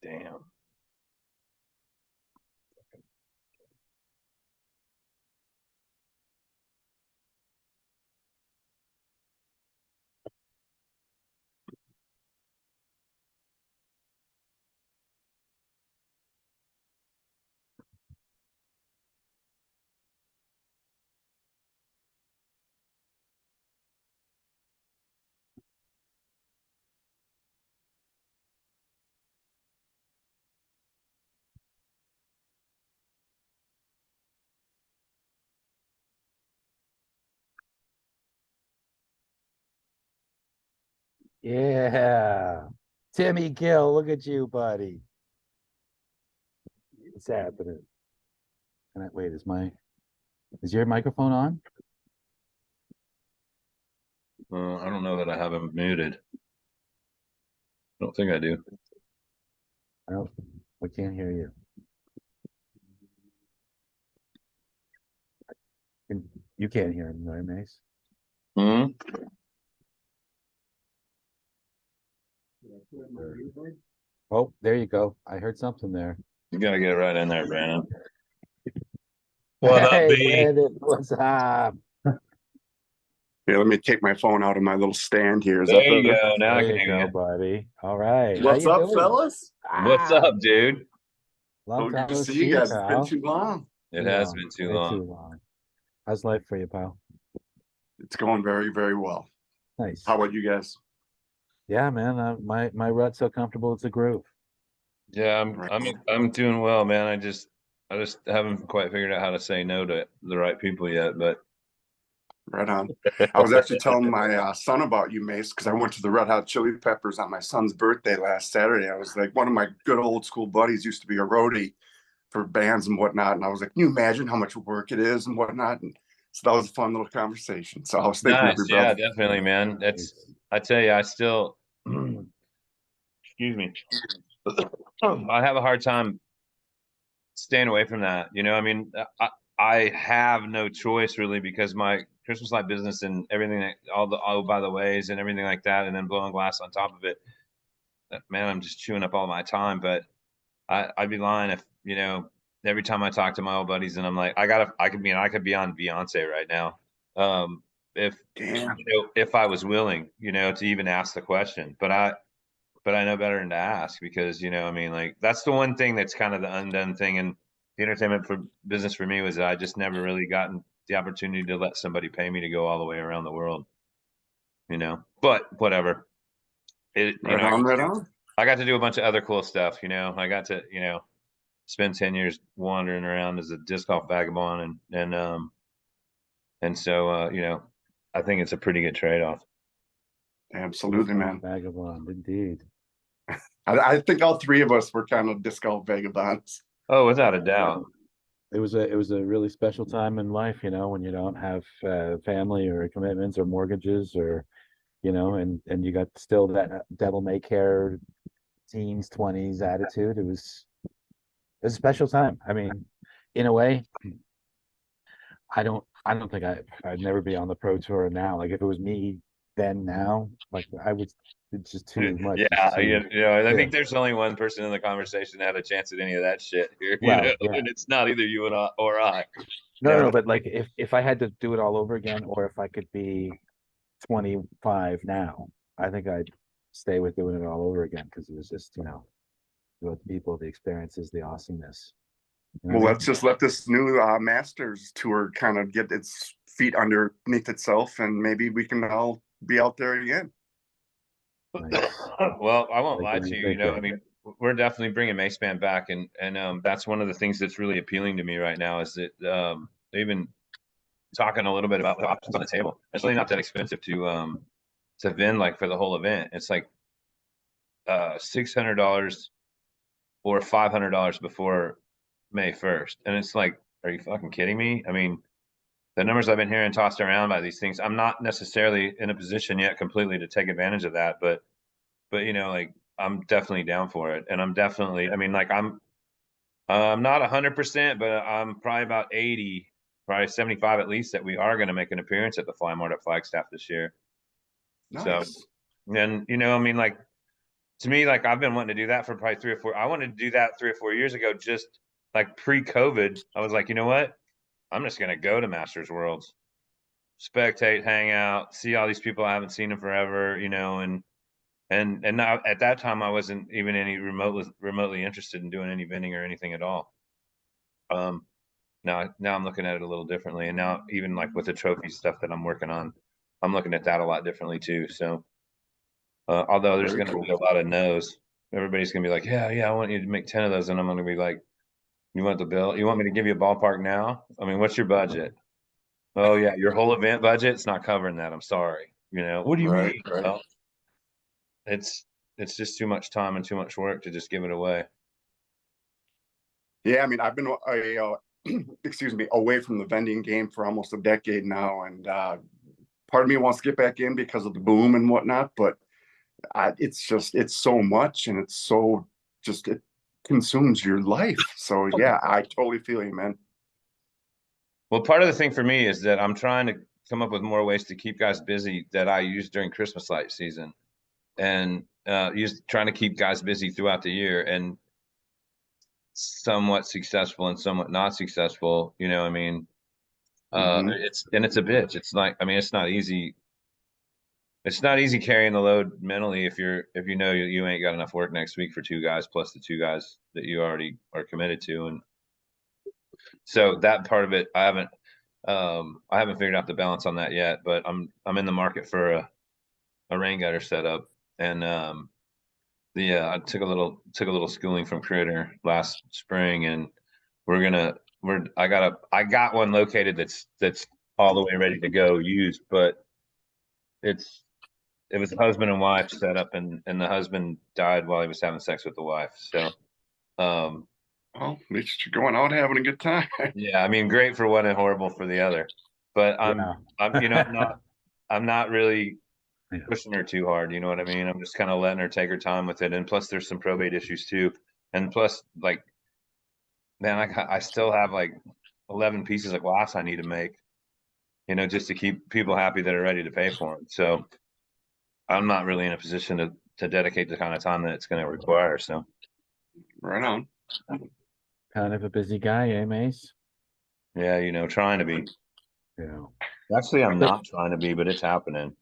Damn. Yeah. Timmy Gill, look at you, buddy. What's happening? Wait, is your microphone on? I don't know that I have him muted. I don't think I do. I don't we can't hear you. You can't hear him, right, Mace? Hmm? Oh, there you go. I heard something there. You gotta get right in there, Brandon. What up, Hey, B? Brandon, what's up? Here, let me take my phone out of my little stand here. Is that There you better? go. Now I There can you hear go, you. buddy. All right. How What's you up, doing? fellas? What's Ah, up, dude? long So good time to no see you see, guys. It's been pal. too long. It Too has long. been too Way long. too long. How's life for you, pal? It's going very, very well. Nice. How about you guys? Yeah, man. My rut's so comfortable it's a groove. Yeah, Right, I'm doing well, man. I just haven't quite figured out how to say no to the right people yet, but right on. I was actually telling my son about you, Mace, because I went to the Red Hot Chili Peppers on my son's birthday last Saturday. I was like, one of my good old school buddies used to be a roadie for bands and whatnot. And I was like, can you imagine how much work it is and whatnot? And so that was a fun little conversation. So I was thinking of nice. your Yeah, brother. definitely, man. I tell you, I still excuse me. I have a hard time staying away from that. I mean, I have no choice really because my Christmas light business and everything, all by the ways and everything like that, and then blowing glass on top of it. Man, I'm just chewing up all my time. But I'd be lying if every time I talk to my old buddies and I'm like, I could be on Beyonce right now, if Damn. if I was willing, to even ask the question. But I know better than to ask because, I mean, like that's the one thing that's kind of the undone thing in the entertainment for business for me was that I just never really gotten the opportunity to let somebody pay me to go all the way around the world. But whatever. Right on, right on. I got to do a bunch of other cool stuff. I got to, spend 10 years wandering around as a disc golf vagabond and so I think it's a pretty good trade-off. Absolutely, man. Vagabond, indeed. I think all three of us were kind of disc golf vagabonds. Oh, without a doubt. It was a really special time in life, when you don't have family or commitments or mortgages or and you got still that devil may care teens 20s attitude. It was a special time. I mean, in a way, I don't think I'd never be on the pro tour now. Like if it was me then now, like I would. It's just too much. It's Yeah, too I yeah. think there's only one person in the conversation that had a chance at any of that shit here, Well, yeah. and it's not either you or I. No, but like if I had to do it all over again, or if I could be 25 now, I think I'd stay with doing it all over again because it was just, with the people, the experiences, the awesomeness. You know Well, what I let's just let this new Masters tour kind of get its feet underneath itself, and maybe we can all be out there again. mean? Nice. Well, I won't Like lie when to you you. think I of. mean, we're definitely bringing Mace Band back, and that's one of the things that's really appealing to me right now is that they've been talking a little bit about the options on the table. It's really not that expensive to vend like for the whole event. It's like $600 or $500 before May 1st, and it's like, are you fucking kidding me? I mean, the numbers I've been hearing tossed around by these things, I'm not necessarily in a position yet completely to take advantage of that, but like I'm definitely down for it, and I'm definitely, I mean, like I'm not 100%, but I'm probably about 80, probably 75 at least that we are going to make an appearance at the Fly Mart at Flagstaff this year. So, Nice. and I mean, like to me, like I've been wanting to do that for probably 3 or 4. I wanted to do that 3 or 4 years ago, just like pre-COVID. I was like, you know what? I'm just gonna go to Masters Worlds, spectate, hang out, see all these people I haven't seen in forever, and now at that time I wasn't even any remotely interested in doing any vending or anything at all. Now I'm looking at it a little differently, and now even like with the trophy stuff that I'm working on, I'm looking at that a lot differently too. So although there's Very going to cool. be a lot of no's, everybody's going to be like, yeah, I want you to make 10 of those, and I'm going to be like, you want the bill? You want me to give you a ballpark now? I mean, what's your budget? Oh yeah, your whole event budget? It's not covering that. I'm sorry. What do you Right, mean? right. Well, it's it's just too much time and too much work to just give it away. Yeah, I mean, I've been excuse me, away from the vending game for almost a decade now, and part of me wants to get back in because of the boom and whatnot, but it's so much, and it's so just it consumes your life. So yeah, I totally feel you, man. Well, part of the thing for me is that I'm trying to come up with more ways to keep guys busy that I use during Christmas light season, and trying to keep guys busy throughout the year, and somewhat successful and somewhat not successful. I mean, Hmm. it's a bitch. It's like, I mean, it's not easy. It's not easy carrying the load mentally if you know you ain't got enough work next week for two guys plus the two guys that you already are committed to, and so that part of it I haven't figured out the balance on that yet. But I'm in the market for a rain gutter setup, and I took a little schooling from Critter last spring, and I got one located that's all the way ready to go used, but it was a husband and wife setup, and the husband died while he was having sex with the wife. So um Well, at least you're going out having a good time. yeah, I mean, great for one and horrible for the other. But Yeah. I'm not really Yeah. pushing her too hard. You know what I mean? I'm just kind of letting her take her time with it. And plus, there's some probate issues too. And plus, like, man, I still have like 11 pieces of glass I need to make, just to keep people happy that are ready to pay for them. So I'm not really in a position to dedicate the kind of time that it's going to require. So Right on. Kind of a busy guy, eh, Mace? yeah, trying to be. Yeah. Actually, I'm So, not trying to be, but it's happening.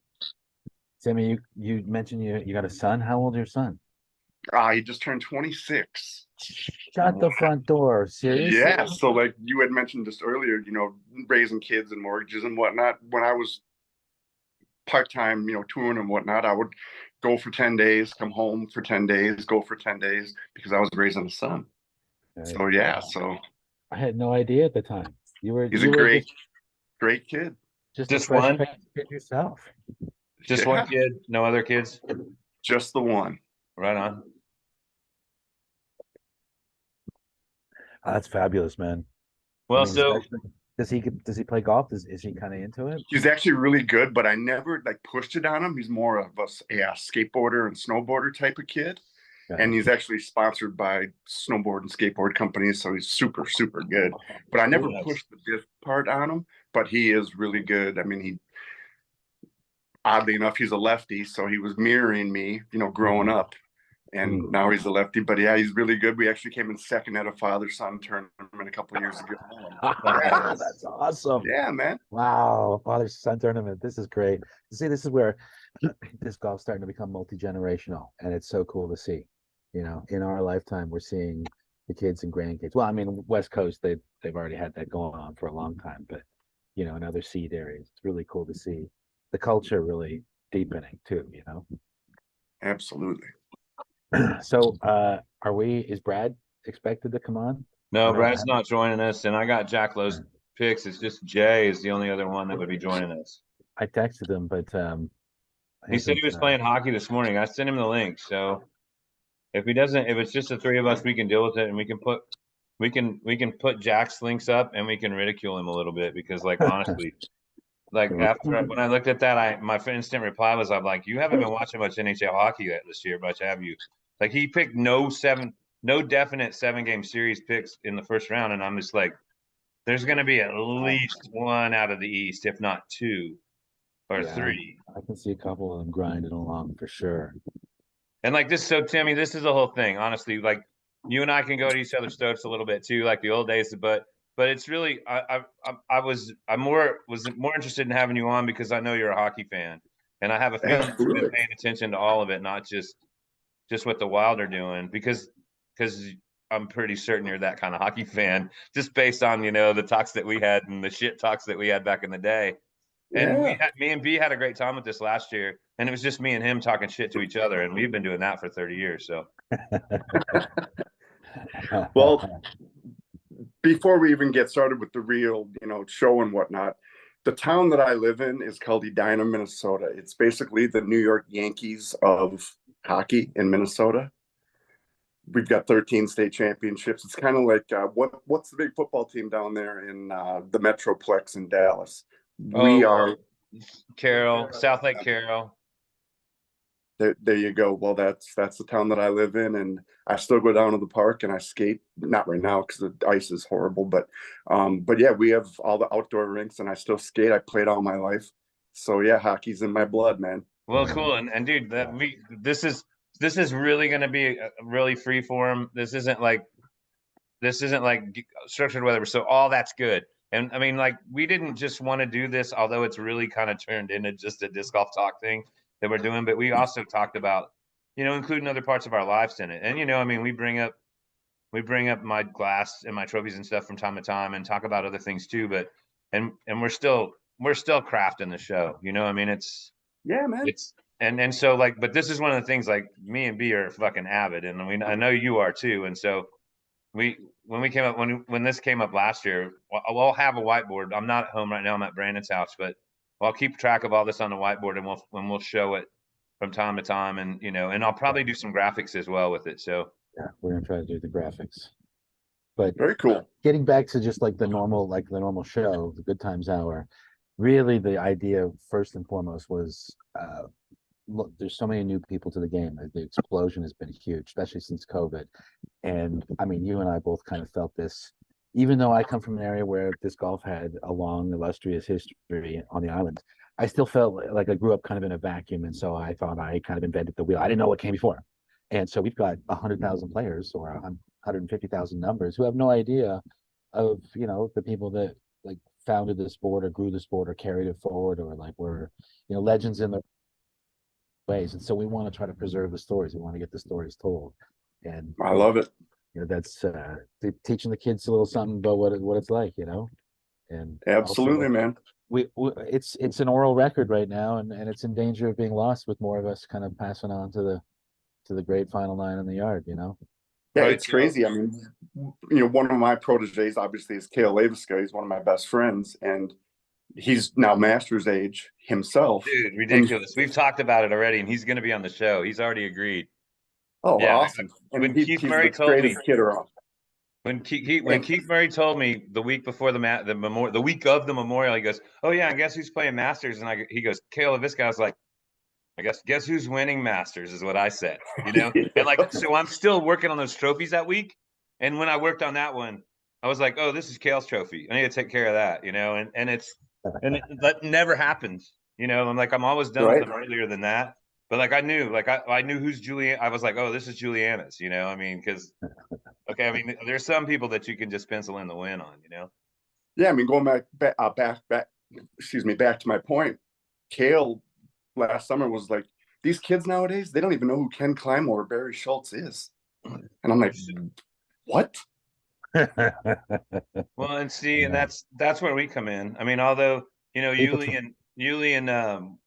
Sammy, you mentioned you got a son. How old's your son? He just turned 26. Shut the front door. Seriously? Yeah, so like you had mentioned just earlier, raising kids and mortgages and whatnot. When I was part-time, touring and whatnot, I would go for 10 days, come home for 10 days, go for 10 days because I was raising a son. Okay. So yeah, so I had no idea at the time. You were he's a you were great, great kid. just a Just fresh one, faced kid yourself. just one Yeah, kid, no other kids. just the one. Right on. Oh, that's fabulous, man. I Well, mean, so especially does he play golf? Is he kind of into it? He's actually really good, but I never like pushed it on him. He's more of a skateboarder and snowboarder type of kid. Yeah. And he's actually sponsored by snowboard and skateboard companies, so he's super, super good. But I never nice. pushed the disc part on him, but he is really good. I mean, he oddly enough, he's a lefty, so he was mirroring me, growing up. And Mm. now he's a lefty, but yeah, he's really good. We actually came in second at a father-son tournament a couple of years ago. Yeah, That's awesome. yeah, man. Wow, father son tournament. This is great. See, this is where disc golf's starting to become multi-generational, and it's so cool to see. In our lifetime, we're seeing the kids and grandkids. Well, I mean, West Coast, they've already had that going on for a long time, but in other seed areas, it's really cool to see the culture really deepening too. Absolutely. So, is Brad expected to come on? No, I know. Brad's not joining us, and I got Jack Lowe's picks. It's just Jay is the only other one that would be joining us. I texted him, but He said he was playing hockey this morning. I sent him the link. So if it's just the three of us, we can deal with it, and we can put Jack's links up, and we can ridicule him a little bit because, like, honestly, like when I looked at that, my instant reply was, I'm like, you haven't been watching much NHL hockey this year, much have you? Like, he picked no definite 7-game series picks in the first round, and I'm just like, there's going to be at least one out of the East, if not two or Yeah, three. I can see a couple of them grinding along for sure. And like this, so Timmy, this is the whole thing. Honestly, like you and I can go to each other's throats a little bit too, like the old days. But it's really, I was more interested in having you on because I know you're a hockey fan, and I have a feeling you've been Absolutely. paying attention to all of it, not just what the Wild are doing, because I'm pretty certain you're that kind of hockey fan, just based on the talks that we had and the shit talks that we had back in the day. And Yeah. me and B had a great time with this last year, and it was just me and him talking shit to each other, and we've been doing that for 30 years. So Well, before we even get started with the real, show and whatnot, the town that I live in is called Edina, Minnesota. It's basically the New York Yankees of hockey in Minnesota. We've got 13 state championships. It's kind of like what's the big football team down there in the Metroplex in Dallas? We are Carroll, South Lake Carroll. there. You go. Well, that's the town that I live in, and I still go down to the park and I skate. Not right now because the ice is horrible, but yeah, we have all the outdoor rinks, and I still skate. I played all my life, so yeah, hockey's in my blood, man. Well, cool, and dude, this is really going to be a really free form. This isn't like structured whatever. So all that's good. And I mean, like, we didn't just want to do this, although it's really kind of turned into just a disc golf talk thing that we're doing. But we also talked about, including other parts of our lives in it. And I mean, we bring up my glass and my trophies and stuff from time to time, and talk about other things too. But and we're still crafting the show. I mean, Yeah, man. it's and so like, but this is one of the things, like, me and B are fucking avid, and I know you are too. And so we when we came up when this came up last year, we'll have a whiteboard. I'm not at home right now. I'm at Brandon's house, but I'll keep track of all this on the whiteboard, and we'll show it from time to time, and I'll probably do some graphics as well with it. So Yeah, we're gonna try to do the graphics. But Very cool. getting back to just like the normal show, the Good Times Hour, really the idea first and foremost was look, there's so many new people to the game. The explosion has been huge, especially since COVID. And I mean, you and I both kind of felt this, even though I come from an area where disc golf had a long, illustrious history on the island. I still felt like I grew up kind of in a vacuum, and so I thought I kind of invented the wheel. I didn't know what came before, and so we've got 100,000 players or 150,000 numbers who have no idea of the people that like founded the sport or grew the sport or carried it forward or like were legends in their ways. And so we want to try to preserve the stories. We want to get the stories told, and I love it. that's teaching the kids a little something about what it's like, and Absolutely, also, man. it's an oral record right now, and it's in danger of being lost with more of us kind of passing on to the great final nine in the yard. Yeah, Right, it's crazy. I mean, one of my proteges obviously is Kale Laviska. He's one of my best friends, and he's now master's age himself. dude, And ridiculous. We've talked about it already, and he's going to be on the show. He's already agreed. oh, Yeah, awesome. when And Keith he's Murray the told me greatest kid around. when Keith Murray told me the week before the week of the memorial, he goes, "Oh yeah, and guess who's playing Masters?" And he goes, "Kale Laviska." I was like, "I guess who's winning Masters?" is what I said, And like, so I'm still working on those trophies that week. And when I worked on that one, I was like, "Oh, this is Kale's trophy. I need to take care of that," that never happens. I'm like, I'm always done with Right. them earlier than that. But like, I knew who's Julian. I was like, "Oh, this is Juliana's," I mean, because okay, I mean, there's some people that you can just pencil in the win on. Yeah, I mean, going back, excuse me, back to my point. Kale last summer was like, these kids nowadays, they don't even know who Ken Climo or Barry Schultz is. And I'm like, what? Well, and see, and Yeah. that's where we come in. I mean, although People Yuli and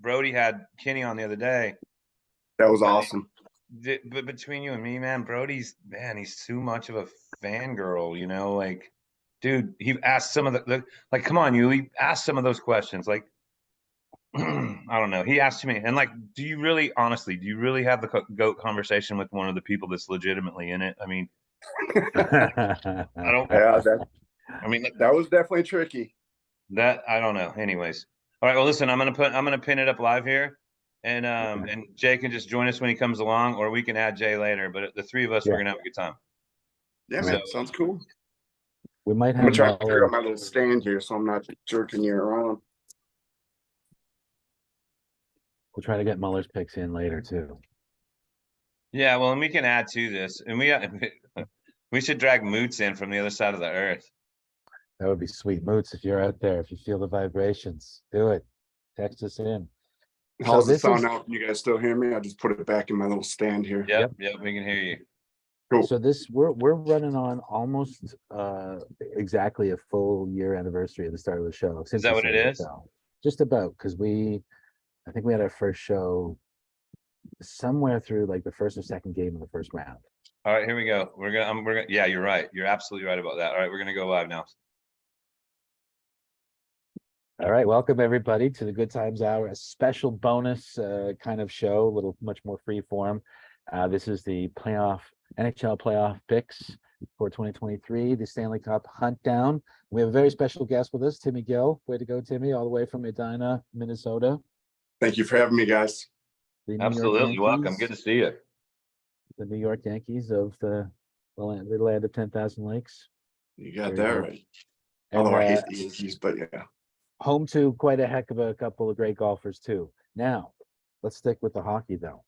Brody had Kenny on the other day. That was I awesome. mean, but between you and me, man, he's too much of a fangirl. Like, dude, he asked some of like, come on, Yuli, ask some of those questions. Like, I don't know. He asked me, and like, do you really have the goat conversation with one of the people that's legitimately in it? I mean, I don't. Yeah, I mean, that was definitely tricky. that I don't know. Anyways, all right. Well, listen, I'm gonna pin it up live here, and Jay can just join us when he comes along, or we can add Jay later. But the three of us, we're Yeah. gonna have a good time. Yeah, So, man, sounds cool. We might I'm gonna have try to figure Muller. out my little stand here so I'm not jerking you around. We'll try to get Muller's picks in later too. Yeah, well, and we can add to this, and we should drag Moots in from the other side of the earth. That would be sweet. Moots, if you're out there, if you feel the vibrations, do it. Text us in. How's it this sound is- now? Can you guys still hear me? I just put it back in my little stand here. Yep, we can hear you. Cool. So we're running on almost exactly a full year anniversary of the start of the show. Since that the what it start of the is? show. Just about, because I think we had our first somewhere through like the first or second game of the first round. All right, here we go. We're gonna. Yeah, you're right. You're absolutely right about that. All right, we're gonna go live now. All right, welcome everybody to the Good Times Hour, a special bonus kind of show, a little much more free form. This is the NHL playoff picks for 2023, the Stanley Cup hunt down. We have a very special guest with us, Timmy Gill. Way to go, Timmy, all the way from Edina, Minnesota. Thank you for having me, guys. The New York Absolutely welcome. Yankees, Good to see you. the New York Yankees of the land of 10,000 lakes. You got Very that good. right. And Although I hate the Yankees, but yeah. home to quite a heck of a couple of great golfers too. Now, let's stick with the hockey though.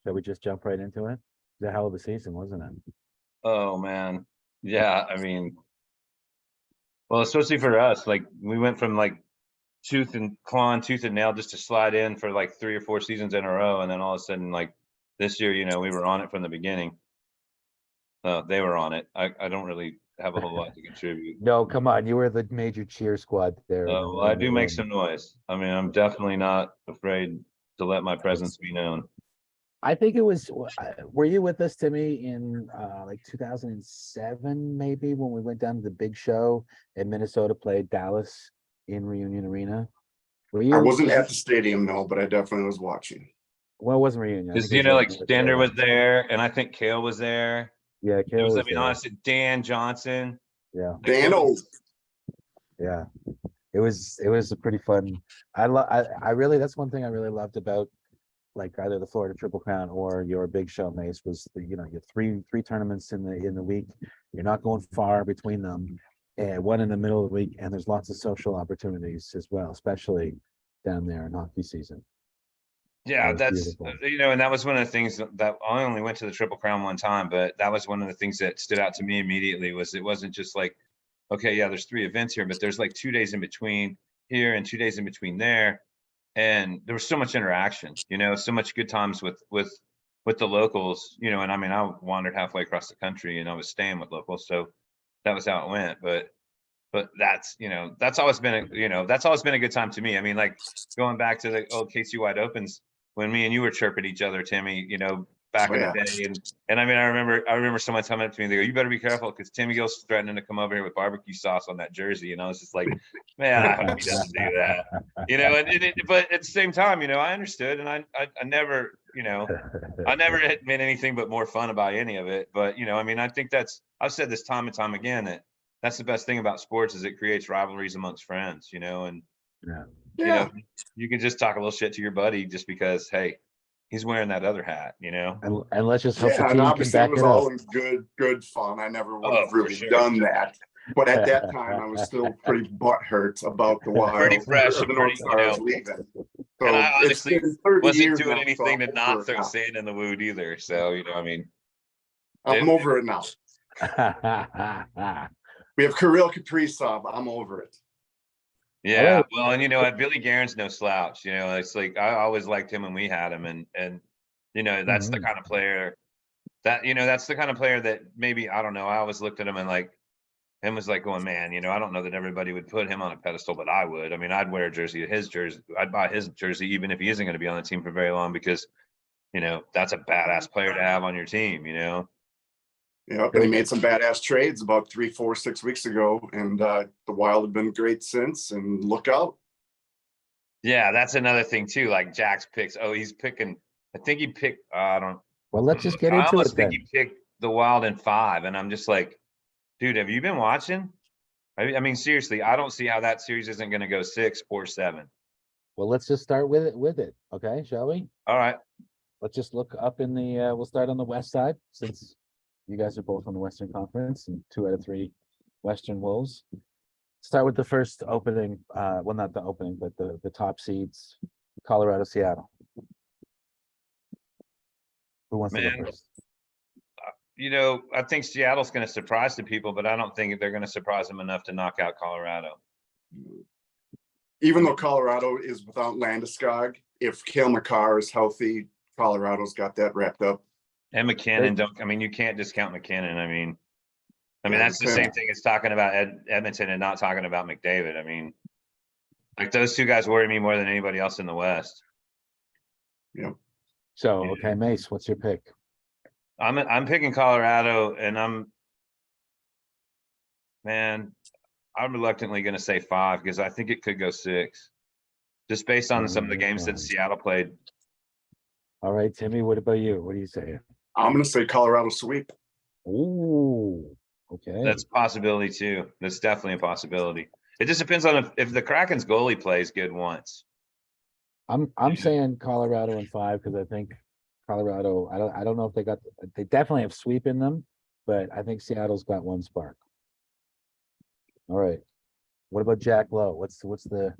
Shall we just jump right into it? It was a hell of a season, wasn't it? Oh man, yeah. I mean, well, especially for us, like we went from like tooth and nail just to slide in for like 3 or 4 seasons in a row, and then all of a sudden, like this year, we were on it from the beginning. They were on it. I don't really have a whole lot to contribute. No, come on. You were the major cheer squad there. Well, I do make some noise. I mean, I'm definitely not afraid to let my presence be known. I think it was, were you with us, Timmy, in like 2007, maybe, when we went down to the big show and Minnesota played Dallas in Reunion Arena? Were you? I wasn't at the stadium, no, but I definitely was watching. Well, it wasn't Reunion. I Because think it was like North Stander was Carolina. there, and I think Kale was there. Yeah, It Kale was, was I mean, there. honestly, Dan Johnson. Yeah, Like, it Dano. was- yeah. It was a pretty fun. I really, that's one thing I really loved about like either the Florida Triple Crown or your big show, Mace, was you have three tournaments in the week. You're not going far between them, and one in the middle of the week, and there's lots of social opportunities as well, especially down there in hockey season. Yeah, That was that's beautiful. and that was one of the things that I only went to the Triple Crown one time, but that was one of the things that stood out to me immediately. Was it wasn't just like, okay, yeah, there's 3 events here, but there's like 2 days in between here and 2 days in between there, and there was so much interaction, so much good times with the locals, and I mean, I wandered halfway across the country and I was staying with locals, so that was how it went. But that's always been a good time to me. I mean, like going back to the old KC Wide Opens when me and you were chirping each other, Timmy, back in the day. And I mean, I remember someone coming up to me, they go, "You better be careful because Timmy Gill's threatening to come over here with barbecue sauce on that jersey." And I was just like, man, I hope he doesn't do that. But at the same time, I understood, and I never, I never had meant anything but more fun about any of it. But I mean, I think I've said this time and time again that's the best thing about sports is it creates rivalries amongst friends, and Yeah. you can just talk a little shit to your buddy just because, hey, he's wearing that other hat, And let's just hope the Yeah, and team can obviously it back was it all up. in good fun. I never would Oh, have for really sure. done that. But at that time, I was still pretty butthurt about the Wild Pretty fresh or and the North pretty, Stars leaving. So and I it's honestly been 30 wasn't years doing now, anything so to not throw now. sand in the wound either. So, I mean, I'm over it now. We have Kirill Kaprizov. I'm over it. yeah. Well, and Billy Guerin's no slouch. It's like I always liked him when we had him, and that's the kind of player that's the kind of player that maybe I don't know. I always looked at him and was like going, man, I don't know that everybody would put him on a pedestal, but I would. I mean, I'd wear a jersey, his jersey. I'd buy his jersey even if he isn't going to be on the team for very long because that's a badass player to have on your team. Yep, and he made some badass trades about 3, 4, 6 weeks ago, and the Wild have been great since. And look out! Yeah, that's another thing too. Like Jack's picks. Oh, he's picking. I think he picked. I don't. Well, let's just get I into almost it think then. he picked the Wild in 5, and I'm just like, dude, have you been watching? I mean, seriously, I don't see how that series isn't going to go 6 or 7. Well, let's just start with it. Okay, shall we? All right. Let's just look up in the we'll start on the west side since you guys are both on the Western Conference and 2 out of 3 Western Wolves. Start with the first opening, well, not the opening, but the top seeds, Colorado, Seattle. Who wants to go Man, first? I think Seattle's going to surprise the people, but I don't think they're going to surprise them enough to knock out Colorado. Even though Colorado is without Landeskog, if Cale Makar is healthy, Colorado's got that wrapped up. And McKinnon, you can't discount McKinnon. Yeah, That's the okay. same thing as talking about Edmonton and not talking about McDavid. Like those two guys worry me more than anybody else in the West. Yeah. So, okay, Mace, what's your pick? I'm picking Colorado, and I'm reluctantly going to say 5 because I think it could go 6, just based on some of the games that Seattle played. All right, Timmy, what about you? What do you say? I'm going to say Colorado sweep. Ooh, okay. That's a possibility too. That's definitely a possibility. It just depends on if the Kraken's goalie plays good once. I'm saying Colorado in 5 because I think Colorado. I don't know if they definitely have sweep in them, but I think Seattle's got one spark. All right. What about Jack Lowe? What's the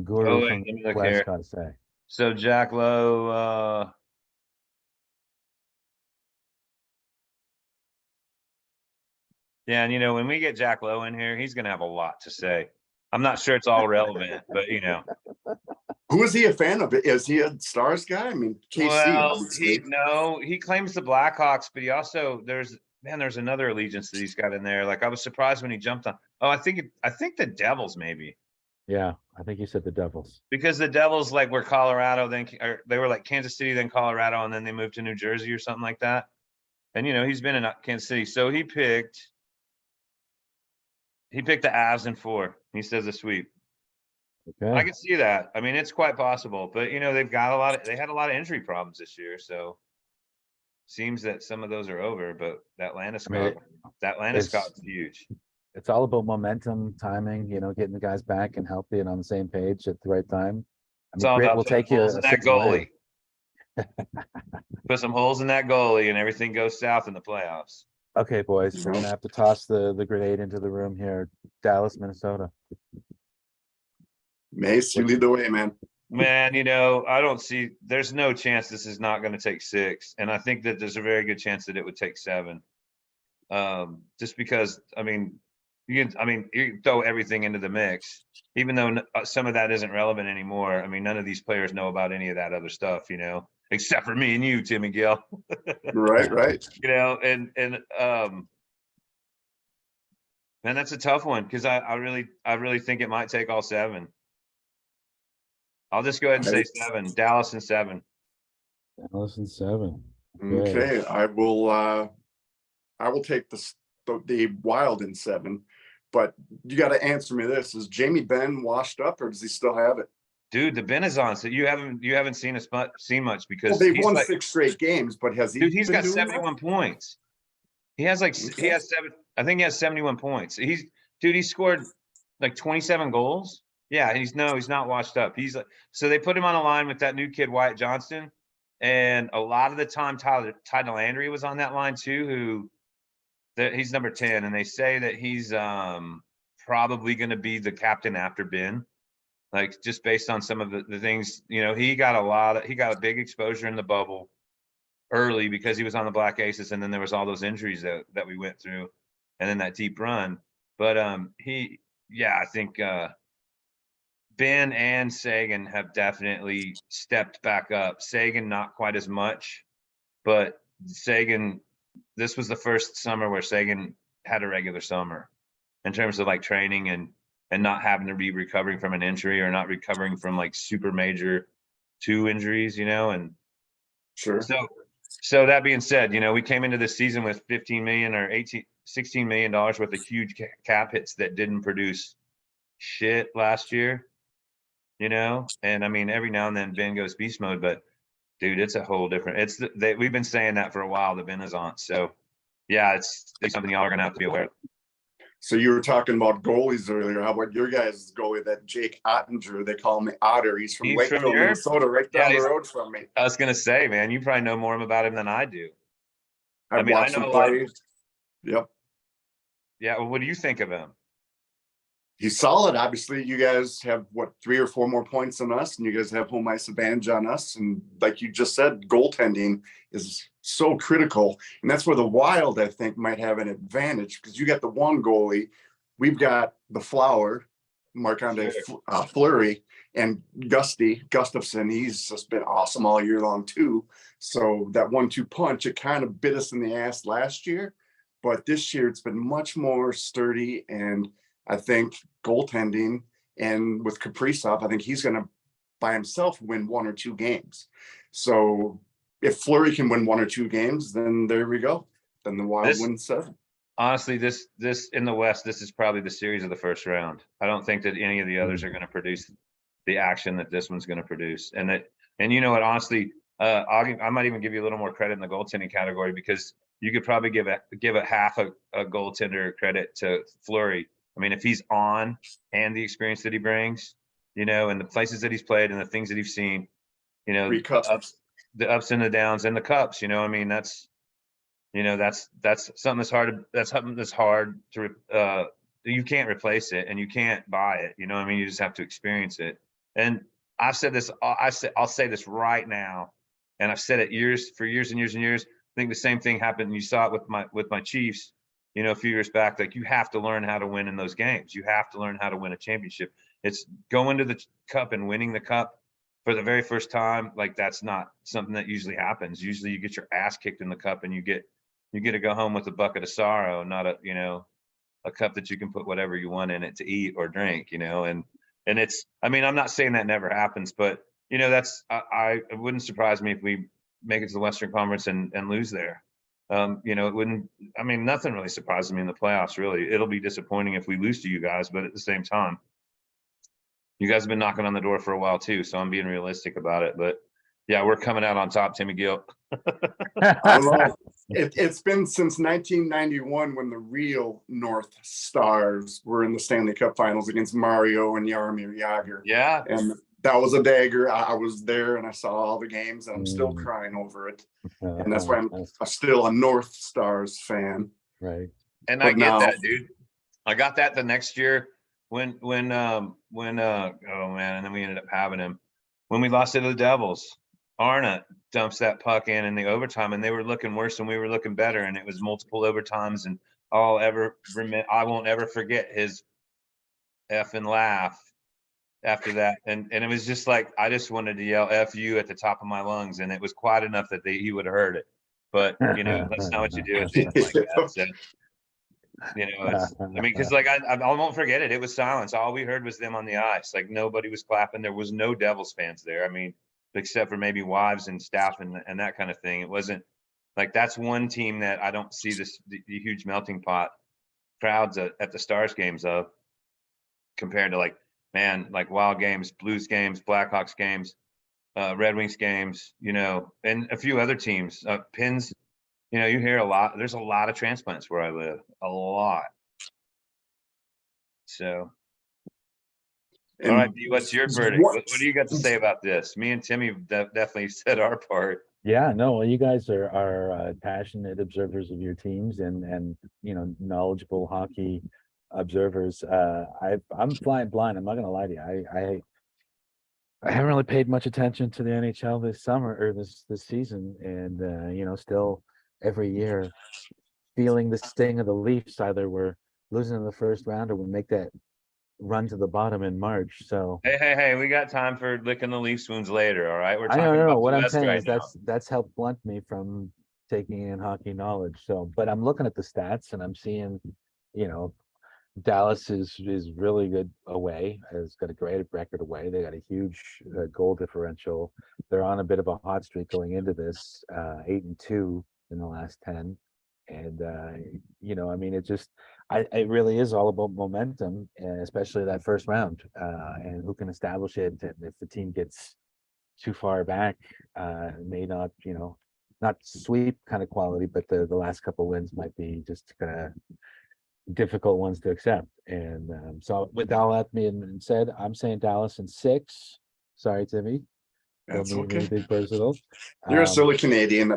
guru from West got to say? So Jack Lowe, yeah, and when we get Jack Lowe in here, he's going to have a lot to say. I'm not sure it's all relevant, but Who is he a fan of? Is he a Stars guy? KC. Well, he claims the Blackhawks, but he also there's another allegiance that he's got in there. Like I was surprised when he jumped on. Oh, I think the Devils maybe. Yeah, I think you said the Devils. Because the Devils were Colorado, or they were like Kansas City, then Colorado, and then they moved to New Jersey or something like that. And he's been in Kansas City, so he picked the Avs in 4. He says a sweep. Okay. I can see that. It's quite possible, but they've got they had a lot of injury problems this year, so seems that some of those are over. But that Landeskog's huge. It's all about momentum, timing. Getting the guys back and healthy and on the same page at the right time. It's all about will take you that goalie. Put some holes in that goalie, and everything goes south in the playoffs. Okay, boys, we're gonna have to toss the grenade into the room here. Dallas, Minnesota. Mace, you lead the way, man. Man, I don't see. There's no chance this is not going to take 6, and I think that there's a very good chance that it would take 7. Just because, you can throw everything into the mix, even though some of that isn't relevant anymore. None of these players know about any of that other stuff, except for me and you, Timmy Gill. Right. Man, that's a tough one because I really think it might take all 7. I'll just go ahead and say 7. Dallas in 7. Dallas in 7. Okay, I will take the Wild in 7, but you got to answer me this: is Jamie Benn washed up, or does he still have it? Dude, the Ben is on. So you haven't seen much because they've won 6 straight games, but has he? Dude, he's got 71 points. He has he has 7. I think he has 71 points. He scored 27 goals. Yeah, he's not washed up. So they put him on a line with that new kid Wyatt Johnston, and a lot of the time Ty Landry was on that line too. He's number 10, and they say that he's probably going to be the captain after Ben, just based on some of the things. He got a big exposure in the bubble early because he was on the Black Aces, and then there was all those injuries that we went through, and then that deep run. But I think Ben and Sagan have definitely stepped back up. Sagan not quite as much, but Sagan, this was the first summer where Sagan had a regular summer in terms of training and not having to be recovering from an injury or not recovering from super major 2 injuries, and sure. So that being said, we came into this season with $15 million or $16 million worth of huge cap hits that didn't produce shit last year, and every now and then Ben goes beast mode, but dude, it's a whole different, we've been saying that for a while, the Ben is on. So yeah, it's something y'all are going to have to be aware of. So you were talking about goalies earlier. How about your guys' goalie, that Jake Ottinger? They call him Otter. He's from Lakeville, Minnesota, right down the road from me. I was going to say, man, you probably know more about him than I do. I know him play. Yep. Yeah. Well, what do you think of him? He's solid. Obviously, you guys have what 3 or 4 more points than us, and you guys have home ice advantage on us. And like you just said, goaltending is so critical, and that's where the Wild, I think, might have an advantage because you got the one goalie, we've got the Flower, Marc-Andre Fleury, and Gustafson. He's just been awesome all year long too. So that 1-2 punch, it kind of bit us in the ass last year, but this year it's been much more sturdy and. I think goaltending, and with Kaprizov, I think he's going to by himself win 1 or 2 games. So if Fleury can win 1 or 2 games, then there we go. Then the Wild wins 7. Honestly, this in the West, this is probably the series of the first round. I don't think that any of the others are going to produce the action that this one's going to produce. And you know what? Honestly, I might even give you a little more credit in the goaltending category because you could probably give a half a goaltender credit to Fleury. I mean, if he's on and the experience that he brings, you know, and the places that he's played and the things that he's seen, you know, the ups and the downs and the cups, you know, I mean, that's something that's hard to, you can't replace it and you can't buy it. You know what I mean? You just have to experience it. And I've said this, I'll say this right now. And I've said it for years and years and years. I think the same thing happened. You saw it with my Chiefs. You know, a few years back, like you have to learn how to win in those games. You have to learn how to win a championship. It's going to the cup and winning the cup for the very first time. Like that's not something that usually happens. Usually you get your ass kicked in the cup and you get to go home with a bucket of sorrow, not a cup that you can put whatever you want in it to eat or drink, you know, and it's, I mean, I'm not saying that never happens, but you know, it wouldn't surprise me if we make it to the Western Conference and lose there. You know, it wouldn't, I mean, nothing really surprises me in the playoffs, really. It'll be disappointing if we lose to you guys, but at the same time, you guys have been knocking on the door for a while too, so I'm being realistic about it. But yeah, we're coming out on top, Timmy Gill. I don't know. It's been since 1991 when the real North Stars were in the Stanley Cup Finals against Mario and Jaromir Jagr. Yeah. And that was a dagger. I was there and I saw all the games and I'm still crying over it. And that's why I'm still a North Stars fan. Right. And I get that, dude. I got that the next year when oh man, and then we ended up having him. When we lost to the Devils, Arna dumps that puck in the overtime and they were looking worse and we were looking better. And it was multiple overtimes and I won't ever forget his effing laugh after that, and it was just like I just wanted to yell "F you" at the top of my lungs, and it was quiet enough that he would have heard it. But you know, that's not what you do at things like that. So, you know, it's, I mean, because like I won't forget it. It was silence. All we heard was them on the ice. Like nobody was clapping. There was no Devils fans there. I mean, except for maybe wives and staff and that kind of thing. It wasn't like that's one team that I don't see the huge melting pot crowds at the Stars games of compared to like. Man, like Wild games, Blues games, Blackhawks games, Red Wings games, you know, and a few other teams. Pins, you know, you hear a lot. There's a lot of transplants where I live, a lot. So, all right, B, what's your verdict? What do you got to say about this? Me and Timmy definitely said our part. Yeah, no, well, you guys are passionate observers of your teams and you know, knowledgeable hockey observers. I'm flying blind. I'm not gonna lie to you. I haven't really paid much attention to the NHL this summer or this season, and you know, still every year feeling the sting of the Leafs. Either we're losing in the first round or we make that run to the bottom in March. So hey, we got time for licking the Leafs wounds later. All right, we're talking about about what the I'm West saying right is now. that's helped blunt me from taking in hockey knowledge. So, but I'm looking at the stats and I'm seeing, you know, Dallas is really good away. Has got a great record away. They got a huge goal differential. They're on a bit of a hot streak going into this, 8-2 in the last 10. And you know, I mean, it really is all about momentum, especially that first round, and who can establish it. And if the team gets too far back, may not, you know, not sweep kind of quality, but the last couple wins might be just kind of difficult ones to accept. And so with all that being said, I'm saying Dallas in 6. Sorry, Timmy. That's Don't mean okay. anything personal. You're a Um, silly Canadian.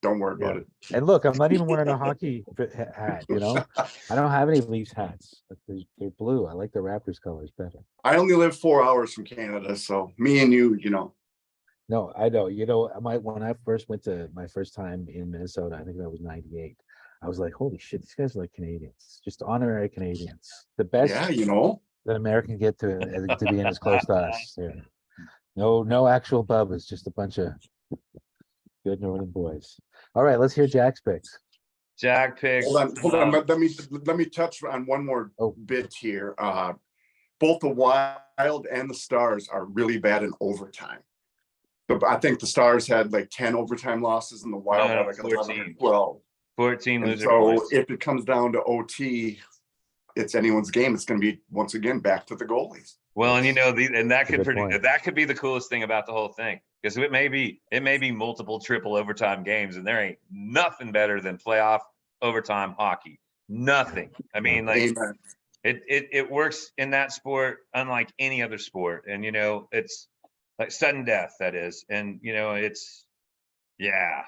Don't worry about yeah. it. And look, I'm not even wearing a hockey hat, you know? I don't have any Leafs hats. They're blue. I like the Raptors colors better. I only live 4 hours from Canada, so me and you. No, I know. You know, when I first went to my first time in Minnesota, I think that was '98. I was like, holy shit, these guys are like Canadians, just honorary Canadians. The best Yeah, that American get to being as close to us. Yeah. No actual Bubbas, just a bunch of good northern boys. All right, let's hear Jack's picks. Jack picks. hold on. Let me touch on one more Oh. bit here. Both the Wild and the Stars are really bad in overtime. But I think the Stars had like 10 overtime losses, and the Wild had like 11 or 12. 14 And loser so points. if it comes down to OT, it's anyone's game. It's going to be once again back to the goalies. Well, and and that could point. that could be the coolest thing about the whole thing, because it may be multiple triple overtime games, and there ain't nothing better than playoff overtime hockey. Nothing. I mean, like Amen. it works in that sport unlike any other sport, and it's like sudden death, that is, and it's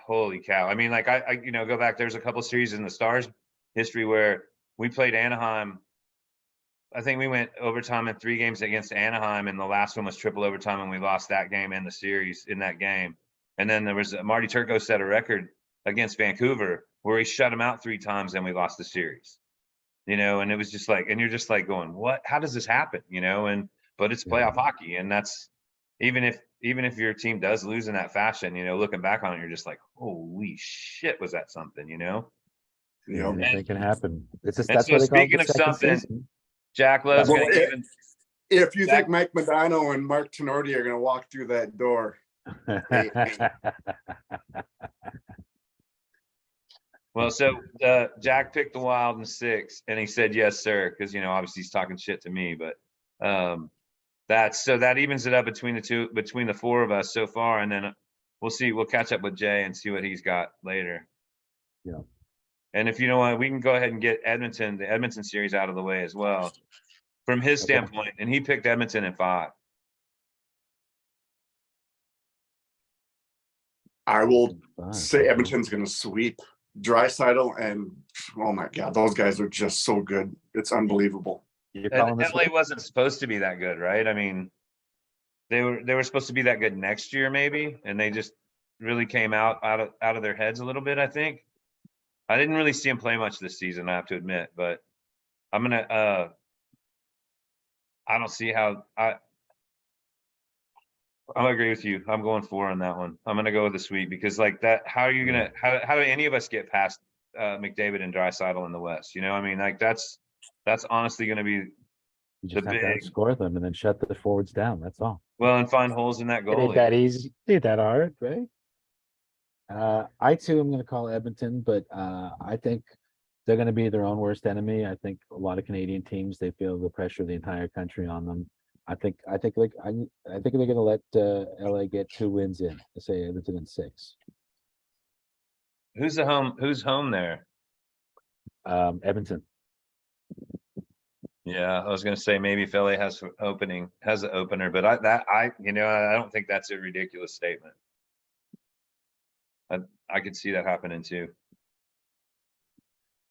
holy cow. I mean, like I go back. There's a couple series in the Stars history where we played Anaheim. I think we went overtime in 3 games against Anaheim, and the last one was triple overtime, and we lost that game and the series in that game. And then there was Marty Turco set a record against Vancouver where he shut them out 3 times and we lost the series. And it was just like, and you're just like going, what? How does this happen? But it's playoff hockey, and that's even if your team does lose in that fashion, looking back on it, you're just like, holy shit, was that something? Yeah, anything can happen. It's just And that's so why they call it speaking the of second something, season. Jack Lowe's Well, going to even. if you Jack- think Mike Modano and Mark Tenorti are going to walk through that door, Well, so Jack picked the Wild in 6, and he said yes, sir, because obviously he's talking shit to me. But that evens it up between the 4 of us so far, and then we'll see. We'll catch up with Jay and see what he's got later. Yeah. And if you know what, we can go ahead and get the Edmonton series out of the way as well, from his standpoint. And he picked Edmonton in 5. I will say Edmonton's going to sweep Draisaitl, and oh my God, those guys are just so good. It's unbelievable. And LA wasn't supposed to be that good, right? I mean, they were supposed to be that good next year, maybe, and they just really came out of their heads a little bit, I think. I didn't really see him play much this season, I have to admit, but I'm gonna I don't see how I'm gonna agree with you. I'm going 4 on that one. I'm gonna go with the sweep, because like that, how are you gonna how do any of us get past McDavid and Draisaitl in the West? I mean, like that's honestly gonna be you just have to outscore them and then shut the forwards down. That's all. Well, and find holes in that goalie. It ain't that easy. It ain't that hard, right? I too am going to call Edmonton, but I think they're going to be their own worst enemy. I think a lot of Canadian teams, they feel the pressure of the entire country on them. I think they're going to let LA get 2 wins in. I say Edmonton in 6. Who's home there? Edmonton. Yeah, I was going to say maybe if LA has an opener, but I don't think that's a ridiculous statement. I could see that happening too.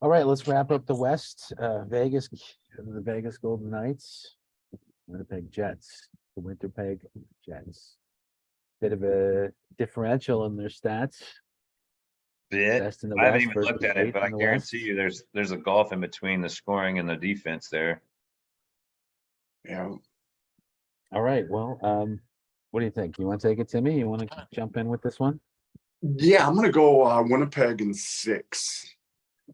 All right, let's wrap up the West. Vegas, the Vegas Golden Knights, Winnipeg Jets, the Winnipeg Jets. Bit of a differential in their stats. Best in the West. I haven't even looked at it, but I guarantee you there's a gulf in between the scoring and the defense there. Yeah. All right. Well, what do you think? You want to take it, Timmy? You want to jump in with this one? Yeah, I'm gonna go Winnipeg in 6.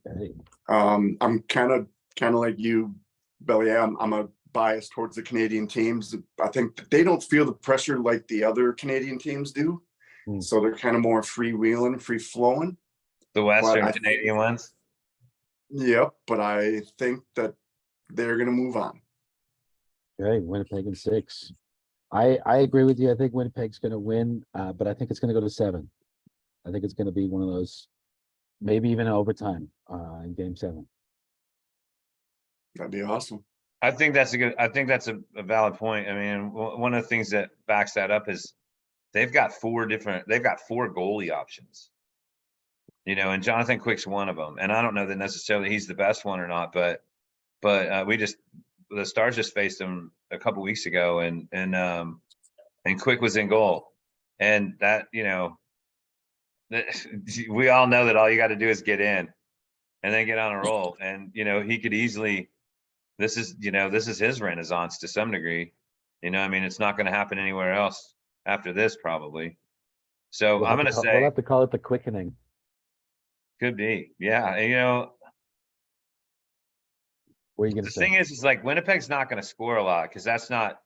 Okay. I'm kind of like you, Billy. I'm a bias towards the Canadian teams. I think that they don't feel the pressure like the other Canadian teams do, so they're kind of more freewheeling, free flowing. The Western Canadian ones. Yep, but I think that they're gonna move on. Okay, Winnipeg in 6. I agree with you. I think Winnipeg's going to win, but I think it's going to go to 7. I think it's going to be one of those, maybe even overtime in Game 7. That'd be awesome. I think that's a valid point. I mean, one of the things that backs that up is they've got four goalie options. And Jonathan Quick's one of them. And I don't know that necessarily he's the best one or not, but the Stars just faced him a couple weeks ago, and Quick was in goal, and that we all know that all you got to do is get in, and then get on a roll, and he could easily. This is his renaissance to some degree. I mean, it's not going to happen anywhere else after this probably. So I'm going to say we'll have to call it the quickening. Could be, yeah. What are you going The to say? thing is like Winnipeg's not going to score a lot because that's not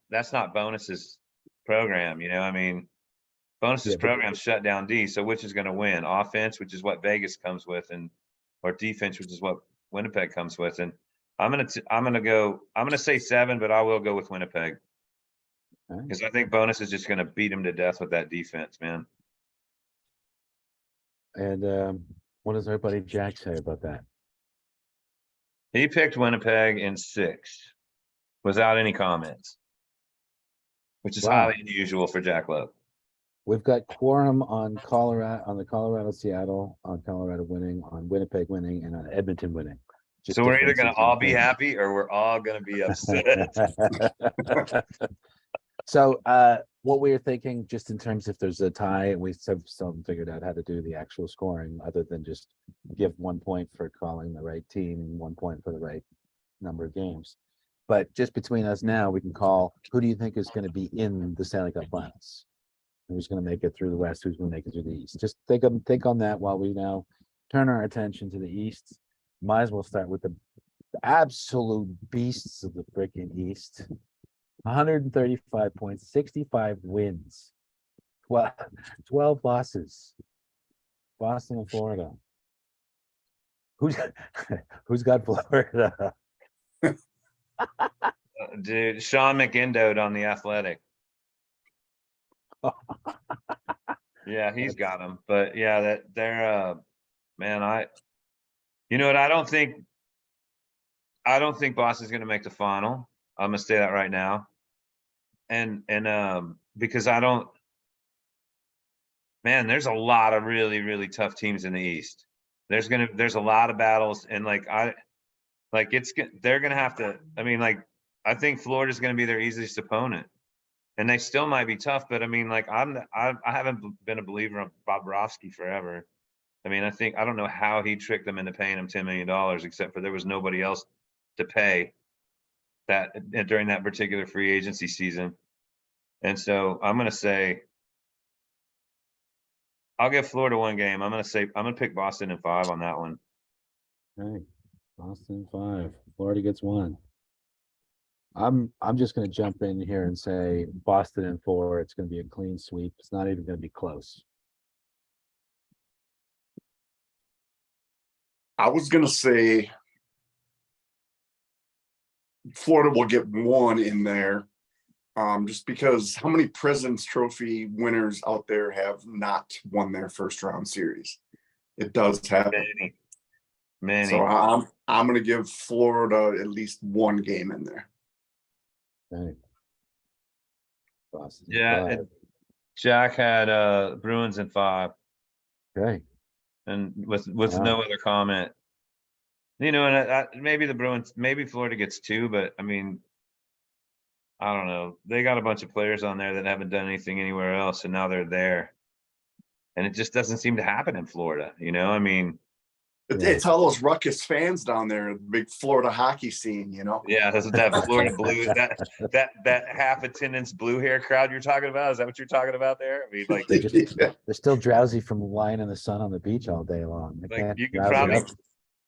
Bonus's program. I mean, Bonus's program shut down D. So which is going to win? Offense, which is what Vegas comes with, or defense, which is what Winnipeg comes with. And I'm gonna say 7, but I will go with Winnipeg because I think Bonus is just going to beat him to death with that defense, man. And what does our buddy Jack say about that? He picked Winnipeg in 6 without any comments, which is highly unusual for Jack Lowe. We've got quorum on the Colorado Seattle, on Colorado winning, on Winnipeg winning, and on Edmonton winning. So we're either going to all be happy or we're all going to be upset. So what we were thinking, just in terms if there's a tie, and we have some figured out how to do the actual scoring other than just give 1 point for calling the right team and 1 point for the right number of games. But just between us now, we can call, who do you think is going to be in the Stanley Cup Finals? Who's going to make it through the West? Who's going to make it through the East? Just think on that while we now turn our attention to the East. Might as well start with the absolute beasts of the freaking East. 135 points, 65 wins, 12 losses. Boston and Florida. Who's got Florida? Dude, Sean McIndoe on the Athletic. Yeah, he's got them. But yeah, that they're man, you know what? I don't think Boston's going to make the final. I'm going to say that right now. And because there's a lot of really, really tough teams in the East. There's a lot of battles, and they're going to have to, I think Florida's going to be their easiest opponent. And they still might be tough, but I haven't been a believer of Bobrovsky forever. I don't know how he tricked them into paying him $10 million, except for there was nobody else to pay that during that particular free agency season. And so I'm going to say, I'll give Florida 1 game. I'm going to pick Boston in 5 on that one. Okay, Boston 5. Florida gets 1. I'm just going to jump in here and say Boston in 4. It's going to be a clean sweep. It's not even going to be close. I was going to say Florida will get 1 in there, just because how many President's Trophy winners out there have not won their first round series? It does happen. Many. So I'm going to give Florida at least 1 game in there. Okay. Boston. Yeah, Jack had Bruins in 5. Okay. And with no other comment. And maybe the Bruins, maybe Florida gets 2, but I don't know. They got a bunch of players on there that haven't done anything anywhere else, and now they're there. And it just doesn't seem to happen in Florida, It's all those ruckus fans down there, the big Florida hockey scene, Yeah, that's that Florida blue, that half attendance blue hair crowd you're talking about. Is that what you're talking about there? They're still drowsy from lying in the sun on the beach all day long.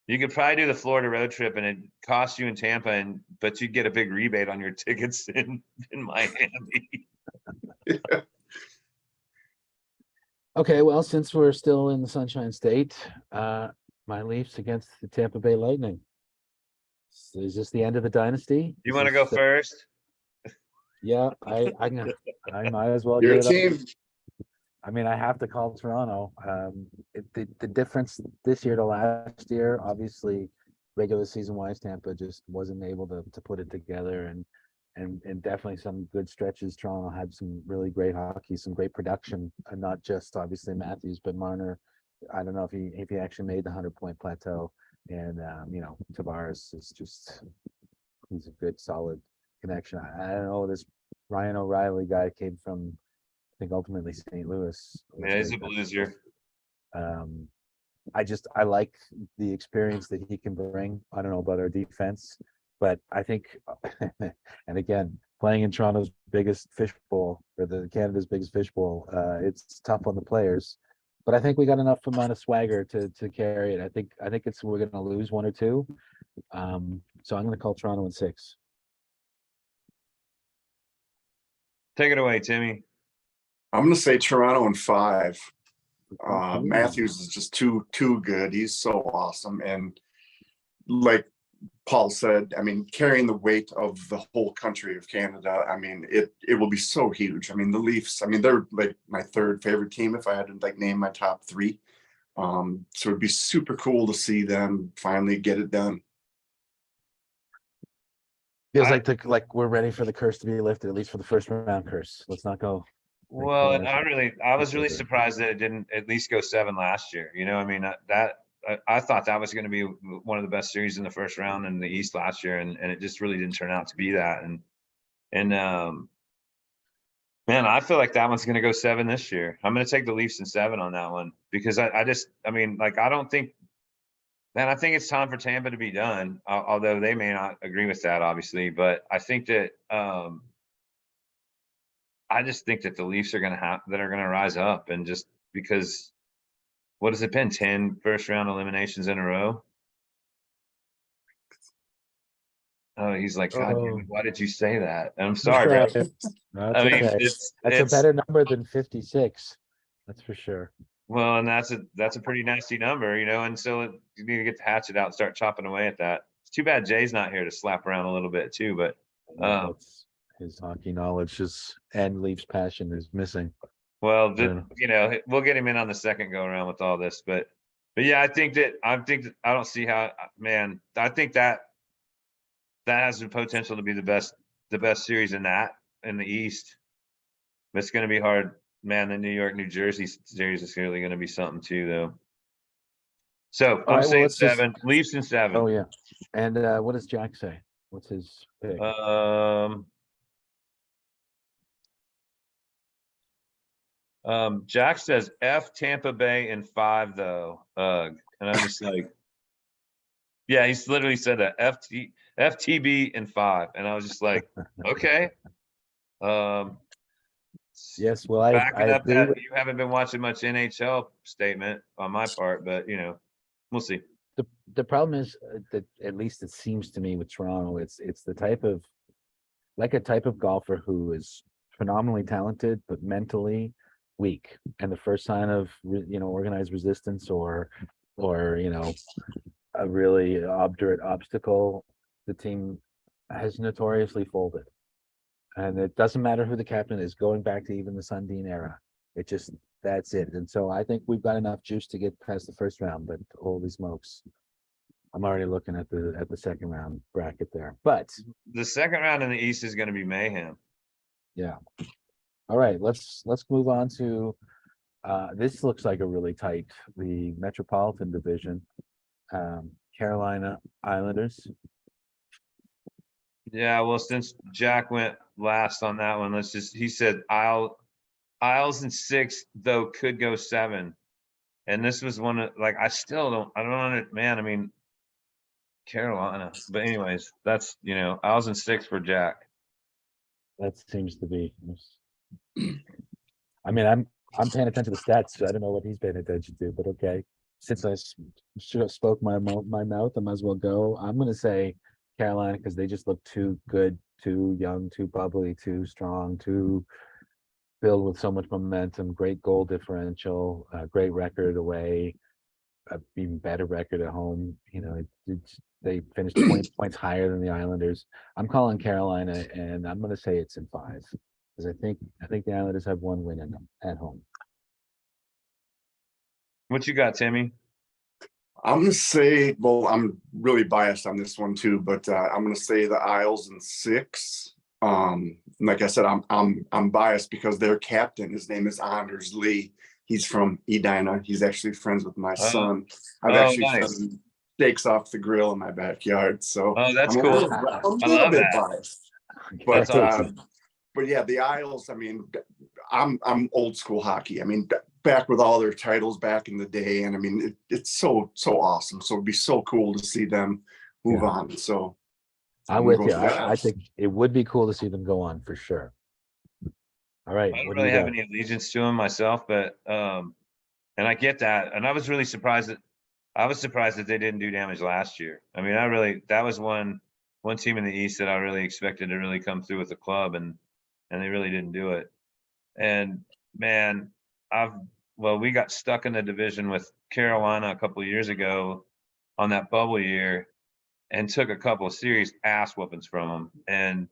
You could probably do the Florida road trip, and it costs you in Tampa, but you get a big rebate on your tickets in Miami. Yeah. Okay, well, since we're still in the Sunshine State, my Leafs against the Tampa Bay Lightning. Is this the end of the dynasty? You want to go first? Yeah, I might as well Your get it team. up. I have to call Toronto. The difference this year to last year, obviously, regular season wise, Tampa just wasn't able to put it together, and and definitely some good stretches. Toronto had some really great hockey, some great production, and not just obviously Matthews, but Marner. I don't know if he actually made the 100-point plateau, and Tavares is just he's a good solid connection. I don't know, this Ryan O'Reilly guy came from, I think, ultimately St. Louis. Yeah, he's a Blueser. I like the experience that he can bring. I don't know about our defense, but I think, and again, playing in Toronto's biggest fishbowl, or the Canada's biggest fishbowl, it's tough on the players. But I think we got enough amount of swagger to carry it. I think we're going to lose one or two. So I'm going to call Toronto in 6. Take it away, Timmy. I'm going to say Toronto in 5. Ooh. Matthews is just too good. He's so awesome, and like Paul said, I mean, carrying the weight of the whole country of Canada. I mean, it will be so huge. I mean, the Leafs, I mean, they're like my 3rd favorite team if I had to like name my top 3. So it'd be super cool to see them finally get it done. Feels like we're ready for the curse to be lifted, at least for the first round curse. Let's not go. Well, and I was really surprised that it didn't at least go 7 last year. You know, I mean, I thought that was going to be one of the best series in the first round in the East last year, and it just really didn't turn out to be that. And man, I feel like that one's going to go 7 this year. I'm going to take the Leafs in 7 on that one because I mean, like, I don't think, man, I think it's time for Tampa to be done. Although they may not agree with that, obviously, but I think that I just think that the Leafs are going to rise up, and just because, what has it been, 10 first round eliminations in a row? Oh, he's like, God damn it, why did you say that? I'm sorry, bro. No, I mean, okay. it's a better number than 56. That's for sure. Well, and that's a pretty nasty number, you know, and so you need to get the hatchet out and start chopping away at that. It's too bad Jay's not here to slap around a little bit too, but That's his hockey knowledge and Leafs passion is missing. Well, you know, we'll get him in on the second go around with all this, but yeah, I think that I don't see how, man. I think that has the potential to be the best series in the East. It's going to be hard, man. The New York, New Jersey series is really going to be something too, though. So I'm saying 7, Leafs in 7. Oh yeah, and what does Jack say? What's his pick? Jack says F Tampa Bay in 5 though. And I'm just like, yeah, he's literally said that FTB in 5, and I was just like, okay. Yes, well, I agree that you haven't been watching much NHL statement on my part, but you know, we'll see. The problem is that, at least it seems to me with Toronto, it's the type of golfer who is phenomenally talented but mentally weak, and the first sign of organized resistance or a really obdurate obstacle, the team has notoriously folded. And it doesn't matter who the captain is, going back to even the Sundin era. That's it. And so I think we've got enough juice to get past the first round, but holy smokes, I'm already looking at the second round bracket there. But the second round in the East is going to be mayhem. Yeah. All right, let's move on to this. Looks like a really tight, the Metropolitan Division. Carolina Islanders. Yeah, well, since Jack went last on that one, he said Isles in 6 though could go 7, and this was one of, like, I don't man. I mean, Carolina, but anyways, that's, Isles in 6 for Jack. That seems to be. I mean, I'm paying attention to the stats, so I don't know what he's paying attention to, but okay. Since I spoke my mouth, I might as well go. I'm going to say Carolina because they just look too good, too young, too bubbly, too strong, too filled with so much momentum. Great goal differential, great record away, even better record at home. They finished 20 points higher than the Islanders. I'm calling Carolina, and I'm going to say it's in 5 because I think the Islanders have 1 win in them at home. What you got, Timmy? I'm going to say, well, I'm really biased on this one too, but I'm going to say the Isles in 6. Like I said, I'm biased because their captain, his name is Anders Lee. He's from Edina. He's actually friends with my son. I've oh, actually nice. done steaks off the grill in my backyard. So Oh, that's I'm a cool. little, I a little love bit that. biased. That's But awesome. but yeah, the Isles, I mean, I'm old school hockey. I mean, back with all their titles back in the day. And I mean, it's so awesome. So it'd be so cool to see them move on. So I'm with you. I think it would be cool to see them go on for sure. All right. I don't What do really you have got? any allegiance to him myself, but and I get that. And I was really surprised that they didn't do damage last year. I mean, that was one team in the East that I really expected to really come through with the club, and they really didn't do it. And man, we got stuck in the division with Carolina a couple of years ago on that bubble year, and took a couple of serious ass whoopings from them. And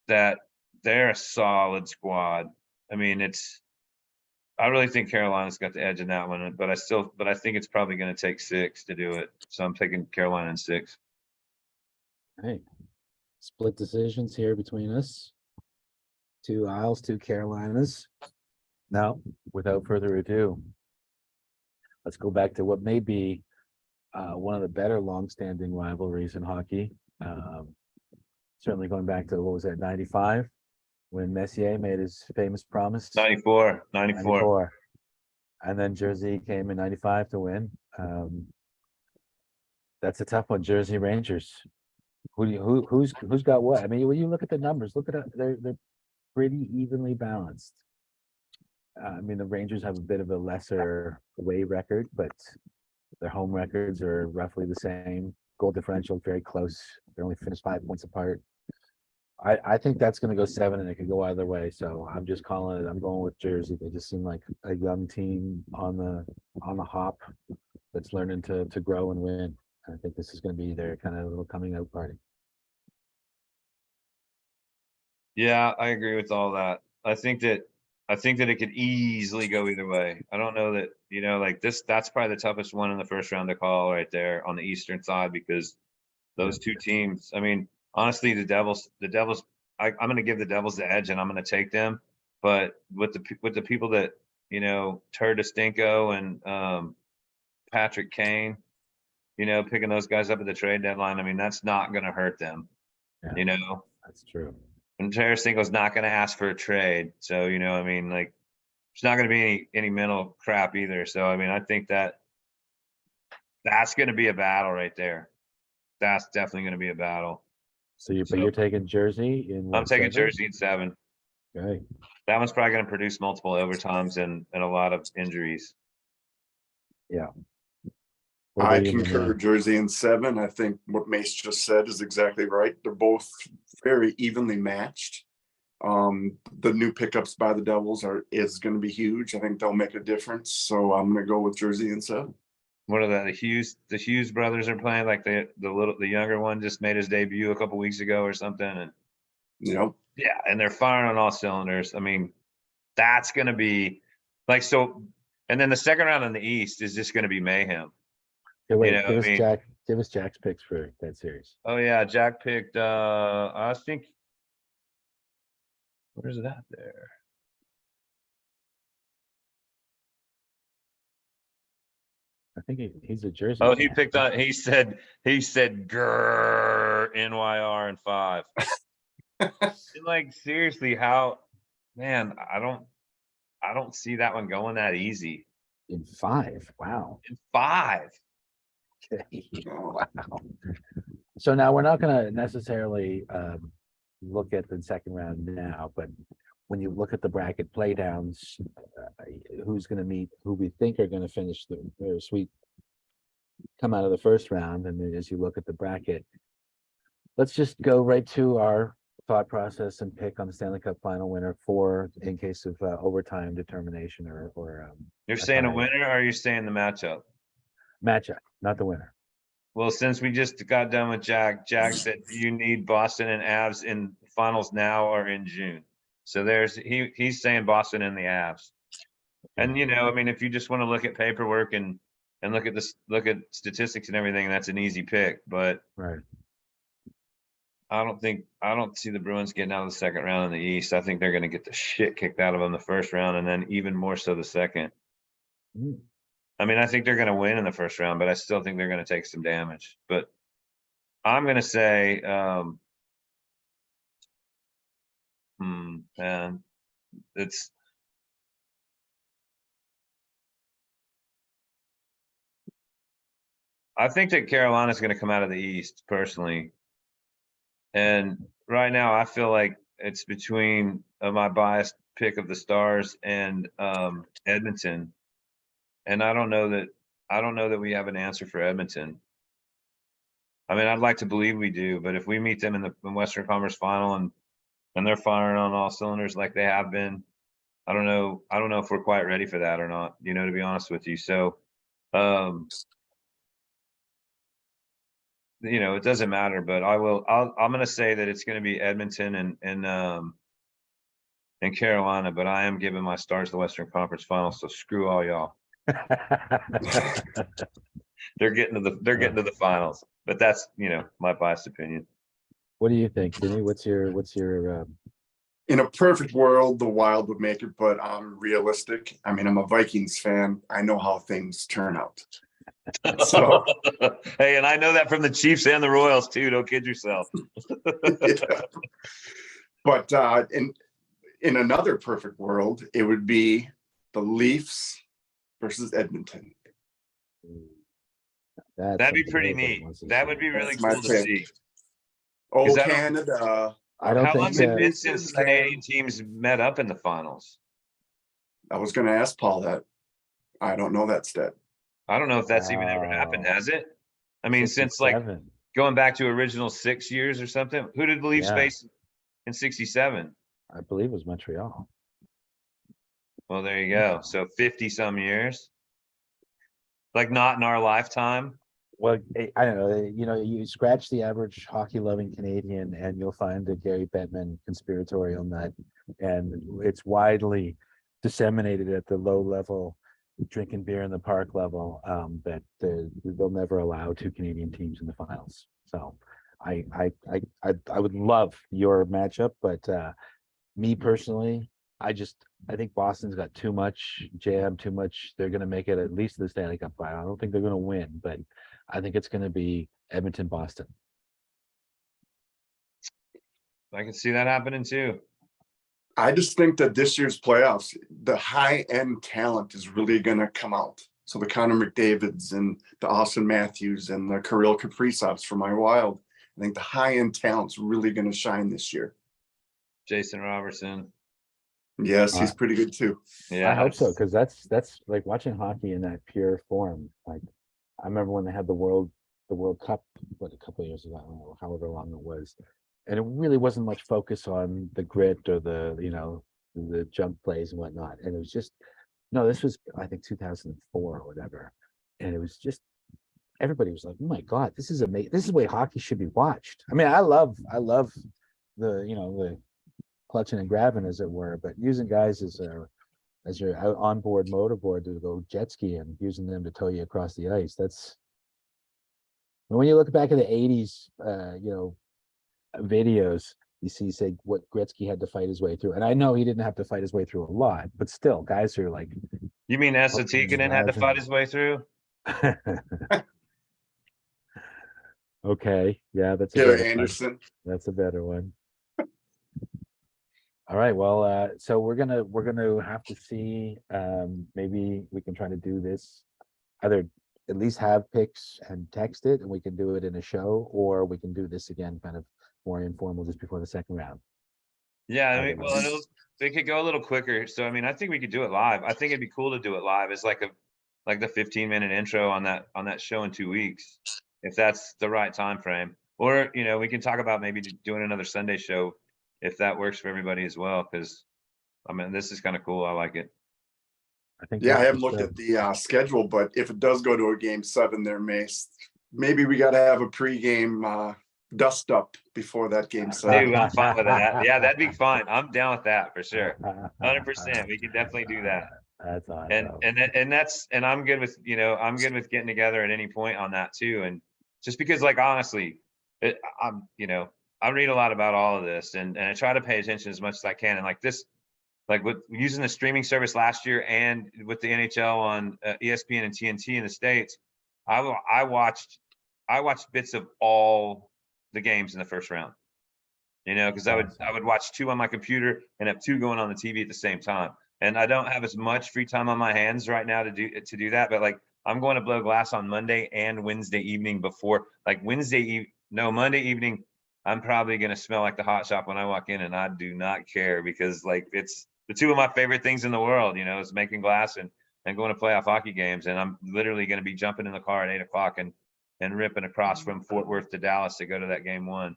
that they're a solid squad. I mean, I really think Carolina's got the edge in that one, but I think it's probably going to take 6 to do it. So I'm taking Carolina in 6. Hey, split decisions here between us. 2 Isles, 2 Carolinas. Now, without further ado, let's go back to what may be one of the better long-standing rivalries in hockey. Certainly going back to, what was that, 95, when Messier made his famous promise. 94. 94. And then Jersey came in 95 to win. That's a tough one. Jersey Rangers. Who's got what? I mean, when you look at the numbers, look at it, they're pretty evenly balanced. I mean, the Rangers have a bit of a lesser away record, but their home records are roughly the same. Goal differential very close. They only finished 5 points apart. I think that's going to go 7, and it could go either way. So I'm just calling it. I'm going with Jersey. They just seem like a young team on the hop that's learning to grow and win. I think this is going to be their kind of little coming out party. Yeah, I agree with all that. I think that it could easily go either way. I don't know that, like this, that's probably the toughest one in the first round to call right there on the Eastern side, because those 2 teams, I mean, honestly, the Devils, I'm going to give the Devils the edge, and I'm going to take them. But with the people that, Turdistinko and Patrick Kane, picking those guys up at the trade deadline, I mean, that's not going to hurt them, Yeah, that's true. And Tarasenko's not going to ask for a trade. So, I mean, like, it's not going to be any mental crap either. So, I mean, I think that's going to be a battle right there. That's definitely going to be a battle. So you're taking Jersey in what, I'm taking 7? Jersey in 7. Okay. That one's probably going to produce multiple overtimes and a lot of injuries. Yeah. I concur, Jersey in 7. I think what Mace just said is exactly right. They're both very evenly matched. The new pickups by the Devils is going to be huge. I think they'll make a difference. So I'm going to go with Jersey in 7. What are the Hughes brothers are playing? Like the younger one just made his debut a couple weeks ago or something, and yeah, and they're firing on all cylinders. I mean, that's going to be like so. And then the second round in the East is just going to be mayhem. Okay, wait, give us Jack's picks for that series. Oh yeah, Jack picked. I think. Where's it at there? I think he's a Jersey. Oh, he picked on. He said grrr NYR in 5. Like seriously, how? Man, I don't see that one going that easy. In 5, wow. In 5. Okay. Wow. So now we're not going to necessarily look at the second round now, but when you look at the bracket playdowns, who's going to meet who we think are going to finish the sweep, come out of the first round, and then as you look at the bracket, let's just go right to our thought process and pick on the Stanley Cup final winner for in case of overtime determination or You're saying a winner, or are you saying the matchup? Matchup, not the winner. Well, since we just got done with Jack said, do you need Boston and Avs in finals now or in June? So he's saying Boston and the Avs. And I mean, if you just want to look at paperwork and look at statistics and everything, that's an easy pick. But right. I don't see the Bruins getting out of the second round in the East. I think they're going to get the shit kicked out of them the first round, and then even more so the second. Mm. I mean, I think they're going to win in the first round, but I still think they're going to take some damage. But I'm going to say, man, it's. I think that Carolina's going to come out of the East personally, and right now I feel like it's between my biased pick of the Stars and Edmonton, and I don't know that we have an answer for Edmonton. I mean, I'd like to believe we do, but if we meet them in the Western Conference Final and they're firing on all cylinders like they have been, I don't know. I don't know if we're quite ready for that or not. You know, to be honest with you. So, um, you know, it doesn't matter. But I'm going to say that it's going to be Edmonton and Carolina. But I am giving my Stars the Western Conference Final. So screw all y'all. They're getting to the finals. But that's, you know, my biased opinion. What do you think, Timmy? What's your In a perfect world, the Wild would make it, but I'm realistic. I mean, I'm a Vikings fan. I know how things turn out. So, hey, and I know that from the Chiefs and the Royals too. Don't kid yourself. yeah. But in another perfect world, it would be the Leafs versus Edmonton. That'd be pretty neat. That would be really cool to see. Oh, Canada. I don't How think long's it been since Canadian teams met up in the finals? I was going to ask Paul that. I don't know that stat. I don't know if that's even ever happened, has it? I mean, since like 67. going back to original 6 years or something. Who did the Leafs face in '67? I believe it was Montreal. Well, there you go. So 50 some years. Like not in our lifetime. Well, I don't know. You know, you scratch the average hockey-loving Canadian, and you'll find a Gary Bettman conspiratorial nut, and it's widely disseminated at the low-level drinking beer in the park level that they'll never allow two Canadian teams in the finals. So, I would love your matchup, but me personally, I think Boston's got too much jam, too much. They're going to make it at least to the Stanley Cup final. I don't think they're going to win, but I think it's going to be Edmonton, Boston. I can see that happening too. I just think that this year's playoffs, the high-end talent is really going to come out. So the Connor McDavids and the Austin Matthews and the Kirill Kaprizovs for my Wild, I think the high-end talent's really going to shine this year. Jason Robertson. Yes, he's pretty good too. Yeah, I hope so, because that's like watching hockey in that pure form. Like I remember when they had the World Cup, a couple of years ago, I don't know, however long it was, and it really wasn't much focus on the grit or the jump plays and whatnot. And it was just this was I think 2004 or whatever, and it was just everybody was like, oh my God, this is amazing. This is the way hockey should be watched. I mean, I love the clutching and grabbing, as it were, but using guys as your onboard motorboard to go jet ski and using them to tow you across the ice. That's when you look back at the 80s, videos, you see, say, what Gretzky had to fight his way through. And I know he didn't have to fight his way through a lot, but still, guys are like. You mean Esa Tikkanen had to fight his way through? Okay, yeah, that's a Taylor better Anderson. one. That's a better one. All right, well, so we're gonna have to see. Maybe we can try to do this, either at least have picks and text it, and we can do it in a show, or we can do this again, kind of more informal, just before the second round. Yeah, I mean, well, they could go a little quicker. So I mean, I think we could do it live. I think it'd be cool to do it live. It's like the 15-minute intro on that show in 2 weeks, if that's the right time frame. Or we can talk about maybe doing another Sunday show if that works for everybody as well. Because I mean, this is kind of cool. I like it. I think. Yeah, I haven't looked at the schedule, but if it does go to a game 7 there, Mace, maybe we got to have a pregame dust up before that game 7. Dude, I'm fine with that. Yeah, that'd be fine. I'm down with that for sure. 100%. We could definitely do that. That's awesome. And I'm good with I'm good with getting together at any point on that too. And just because, like, honestly, I read a lot about all of this, and I try to pay attention as much as I can. And like this, like with using the streaming service last year and with the NHL on ESPN and TNT in the States, I watched bits of all the games in the first round. You know, because I would watch two on my computer and have two going on the TV at the same time. And I don't have as much free time on my hands right now to do that. But like I'm going to blow glass on Monday and Wednesday evening before like Monday evening. I'm probably gonna smell like the hot shop when I walk in, and I do not care because like it's the two of my favorite things in the world. You know, is making glass and going to playoff hockey games. And I'm literally going to be jumping in the car at 8 o'clock and ripping across from Fort Worth to Dallas to go to that game one.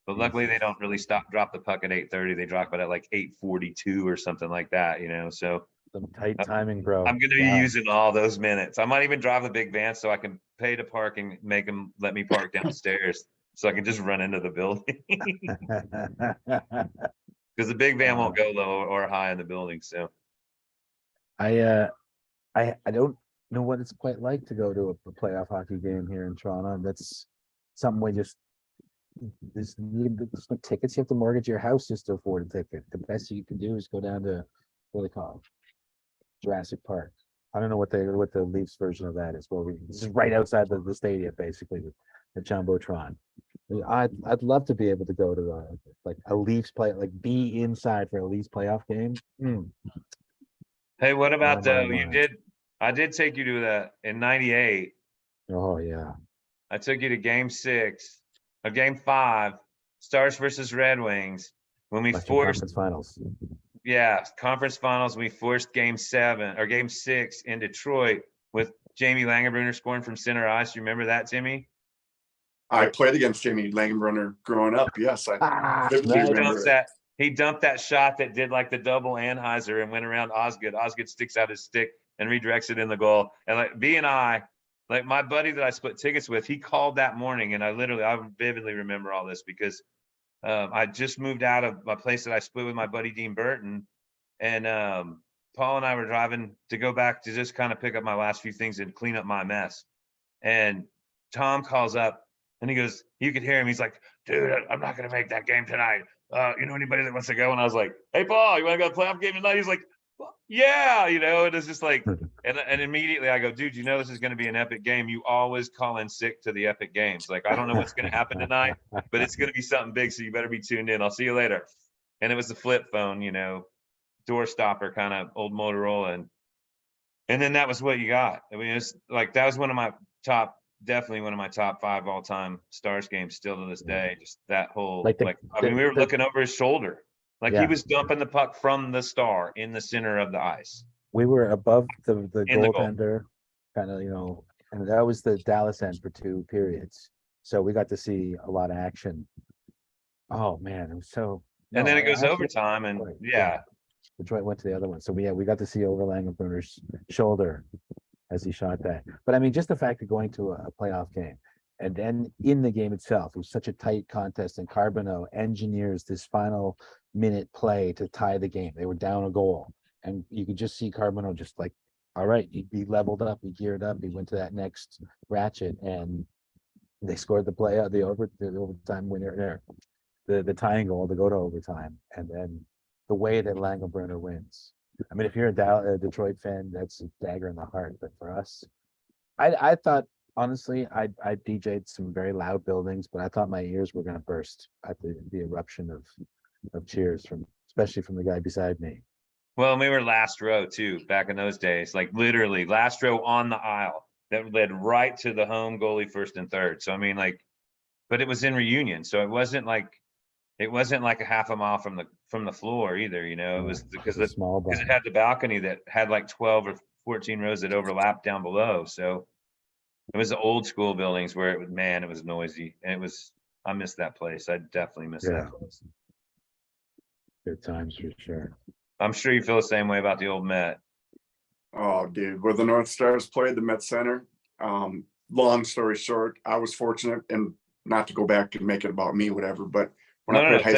But luckily they don't really drop the puck at 8:30. They drop it at like 8:42 or something like that, you know. So Some tight timing, bro. I'm going to be using all those minutes. I might even drive the big van so I can pay to park and make them let me park downstairs so I can just run into the building. Because the big van won't go low or high in the building. So I don't know what it's quite like to go to a playoff hockey game here in Toronto. That's something we just there's no tickets. You have to mortgage your house just to afford a ticket. The best you can do is go down to what do they call it? Jurassic Park. I don't know what the Leafs version of that is. Well, this is right outside the stadium, basically, the Jumbotron. I'd love to be able to go to like a Leafs play, like be inside for a Leafs playoff game. Hey, what about my. I did take you to that in '98. Oh yeah. I took you to game 6 or game 5, Stars versus Red Wings, when we Western Conference Finals. Yeah, conference finals. We forced game 7 or game 6 in Detroit with Jamie Langenbrunner scoring from center ice. You remember that, Timmy? I played against Jamie Langenbrunner growing up. Yes, I vividly remember it. He dumped that shot that did like the double Anheuser and went around Osgood. Osgood sticks out his stick and redirects it in the goal. And like B and I, like my buddy that I split tickets with, he called that morning, and I vividly remember all this because I just moved out of my place that I split with my buddy Dean Burton, and Paul and I were driving to go back to just kind of pick up my last few things and clean up my mess. And Tom calls up and he goes, you could hear him. He's like, dude, I'm not going to make that game tonight. You know anybody that wants to go? And I was like, hey, Paul, you want to go to the playoff game tonight? He's like, well, yeah, you know, and it's just like, and immediately I go, dude, you know, this is going to be an epic game. You always call in sick to the epic games. Like, I don't know what's going to happen tonight, but it's going to be something big. So you better be tuned in. I'll see you later. And it was the flip phone, you know, door stopper kind of old Motorola. And then that was what you got. I mean, it's like, that was definitely one of my top 5 all-time Stars games still to this day. Just that whole, we were looking over his shoulder. Like he was dumping the puck from the Star in the center of the ice. We were above the goaltender, kind of, you know, and that was the Dallas end for 2 periods. So we got to see a lot of action. Oh man, it was so. And then it goes overtime, and Detroit went to the other one. So we got to see over Langenbrunner's shoulder as he shot that. But I mean, just the fact of going to a playoff game, and then in the game itself, it was such a tight contest, and Carbonneau engineers this final minute play to tie the game. They were down a goal, and you could just see Carbonneau just like, all right, he leveled up, he geared up, he went to that next ratchet, and they scored the overtime winner there, the tying goal to go to overtime, and then the way that Langenbrunner wins. I mean, if you're a Detroit fan, that's a dagger in the heart. But for us, I thought, honestly, I DJ'd some very loud buildings, but I thought my ears were going to burst at the eruption of cheers especially from the guy beside me. Well, we were last row too, back in those days, like literally last row on the aisle that led right to the home goalie first and third. So, I mean, like, but it was in Reunion. So it wasn't like a half a mile from the floor either, you know. It was because it had the balcony that had like 12 or 14 rows that overlapped down below. So it was the old school buildings where it was noisy, and I miss that place. I definitely miss that place. Good times for sure. I'm sure you feel the same way about the old Met. Oh, dude, where the North Stars played, the Met Center. Long story short, I was fortunate, and not to go back and make it about me, whatever, but when I played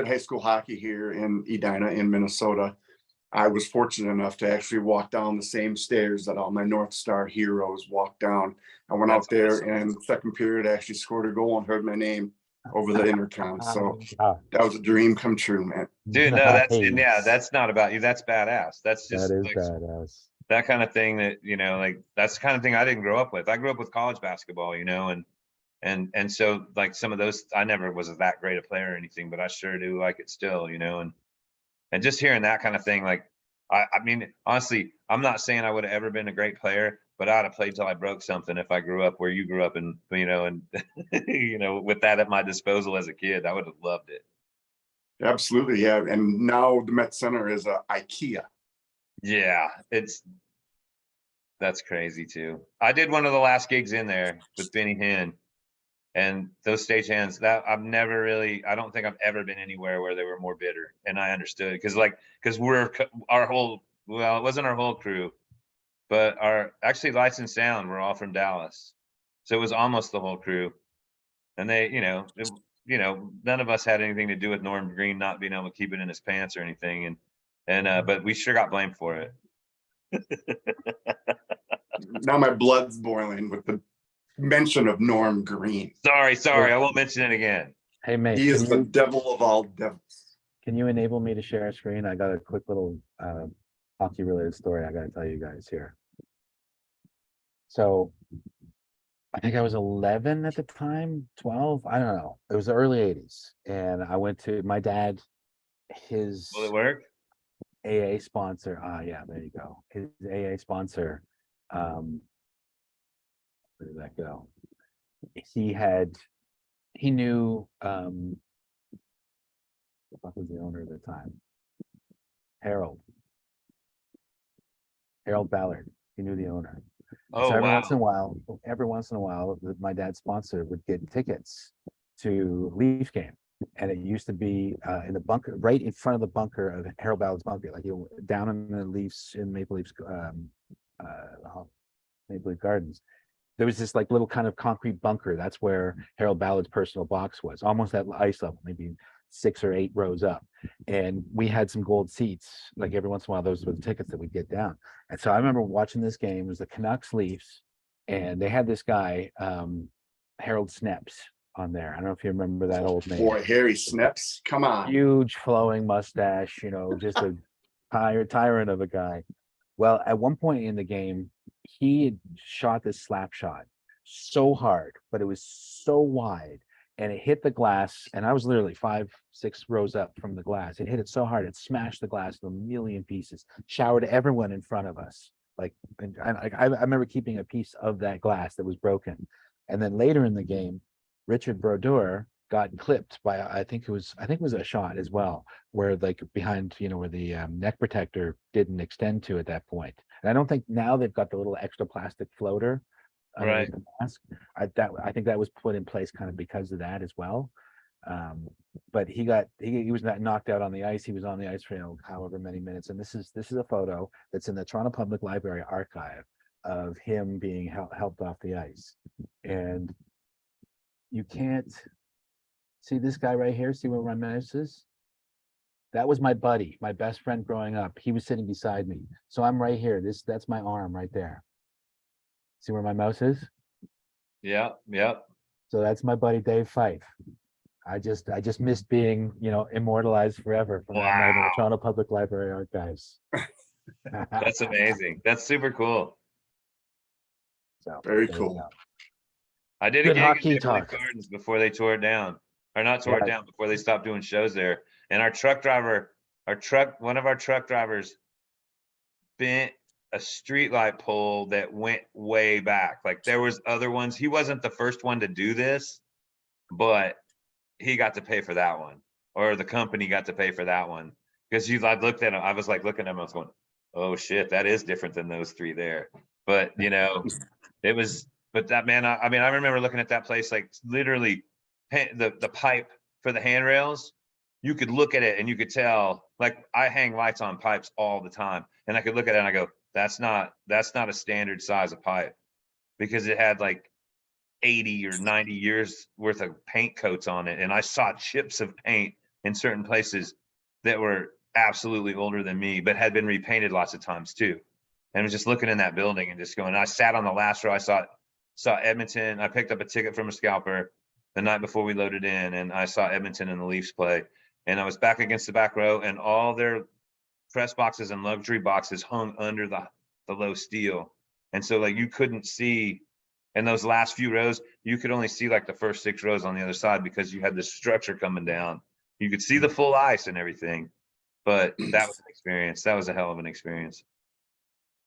high school hockey here in Edina in Minnesota, I was fortunate enough to actually walk down the same stairs that all my North Star heroes walked down. I went That's out there awesome. and second period actually scored a goal and heard my name over the intercom. So Ah, that was a dream come true, man. Dude, no, that's and yeah, nice. that's not about you. That's badass. That's That just is like badass. that kind of thing that, you know, like that's the kind of thing I didn't grow up with. I grew up with college basketball, you know, and so like some of those, I never was that great a player or anything, but I sure do like it still, you know, and just hearing that kind of thing, like I mean, honestly, I'm not saying I would have ever been a great player, but I'd have played till I broke something if I grew up where you grew up, and you know, and you know, with that at my disposal as a kid, I would have loved it. Absolutely, yeah. And now the Met Center is a IKEA. Yeah, that's crazy too. I did one of the last gigs in there with Benny Hinn, and those stagehands, that I've never really, I don't think I've ever been anywhere where they were more bitter, and I understood because our whole, well, it wasn't our whole crew, but our actually Lights and Sound were all from Dallas, so it was almost the whole crew, and they, you know, none of us had anything to do with Norm Green not being able to keep it in his pants or anything, and but we sure got blamed for it. Now my blood's boiling with the mention of Norm Green. Sorry, I won't mention it again. Hey, mate, He is the devil of all devils. can you enable me to share a screen? I got a quick little hockey related story I got to tell you guys here. So I think I was 11 at the time, 12. I don't know. It was the early 80s. And I went to my dad, his Will it work? AA sponsor. Yeah, there you go. His AA sponsor. Where did that go? He knew, what was the owner at the time? Harold Ballard. He knew the owner. Oh, So wow. every once in a while, my dad's sponsor would get tickets to Leaf game, and it used to be in the bunker, right in front of the bunker of Harold Ballard's bunker, like down in the Leafs in Maple Leafs, Maple Leaf Gardens. There was this like little kind of concrete bunker. That's where Harold Ballard's personal box was, almost at ice level, maybe 6 or 8 rows up. And we had some gold seats. Like every once in a while, those were the tickets that we'd get down. And so I remember watching this game. It was the Canucks Leafs, and they had this guy, Harold Sneps, on there. I don't know if you remember that old man. Boy, Harry Sneps, come on. Huge flowing mustache, you know, just a tyrant of a guy. Well, at one point in the game, he had shot this slap shot so hard, but it was so wide, and it hit the glass. And I was literally 5, 6 rows up from the glass. It hit it so hard, it smashed the glass to a million pieces, showered everyone in front of us. Like, and I remember keeping a piece of that glass that was broken. And then later in the game, Richard Brodeur got clipped by, I think it was a shot as well, where like behind, you know, where the neck protector didn't extend to at that point. And I don't think now they've got the little extra plastic floater underneath the mask. I think that was put in place kind of because of that as well. But he was not knocked out on the ice. He was on the ice for, you know, however many minutes. And this is a photo that's in the Toronto Public Library archive of him being helped off the ice. And you can't see this guy right here. See where my mouse is? That was my buddy, my best friend growing up. He was sitting beside me. So I'm right here. That's my arm right there. See where my mouse is? Yeah. So that's my buddy Dave Fife. I just missed being, you know, immortalized forever from that night in the Toronto Public Library archives. That's amazing. That's super cool. So Very cool. I did Good a hockey gig in Maple Leaf talk. Gardens before they tore it down, or not tore it down, before they stopped doing shows there. And one of our truck drivers bent a streetlight pole that went way back. Like there was other ones. He wasn't the first one to do this, but he got to pay for that one, or the company got to pay for that one. Because I looked at him, I was like looking at him, I was going, oh shit, that is different than those 3 there. But you know, it was, but that man, I mean, I remember looking at that place, like literally the pipe for the handrails, you could look at it and you could tell, like I hang lights on pipes all the time, and I could look at it and I go, that's not a standard size of pipe, because it had like 80 or 90 years worth of paint coats on it. And I saw chips of paint in certain places that were absolutely older than me, but had been repainted lots of times too. And was just looking in that building and just going, I sat on the last row. I saw Edmonton. I picked up a ticket from a scalper the night before we loaded in, and I saw Edmonton and the Leafs play. And I was back against the back row, and all their press boxes and luxury boxes hung under the low steel. And so like you couldn't see in those last few rows, you could only see like the first 6 rows on the other side because you had this structure coming down. You could see the full ice and everything. But that was an experience. That was a hell of an experience.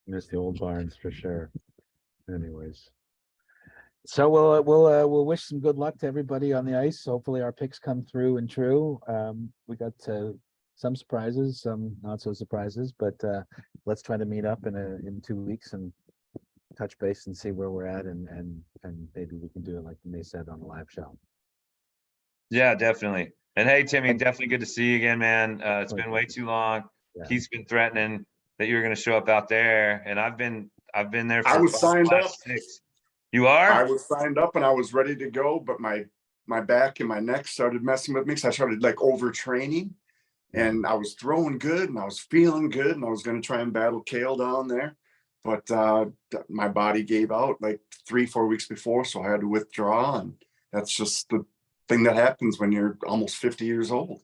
Miss the old barns for sure. Anyways, so we'll wish some good luck to everybody on the ice. Hopefully our picks come through and true. We got some surprises, some not so surprises, but let's try to meet up in 2 weeks and touch base and see where we're at, and maybe we can do it like they said on the live show. Yeah, definitely. And hey, Timmy, definitely good to see you again, man. It's been way too long. Yeah. Keith's been threatening that you were going to show up out there, and I've been there for I was signed up. 6. You are? I was signed up and I was ready to go, but my back and my neck started messing with me. So I started like overtraining, and I was throwing good and I was feeling good, and I was going to try and battle Kale down there. But my body gave out like 3-4 weeks before, so I had to withdraw, and that's just the thing that happens when you're almost 50 years old.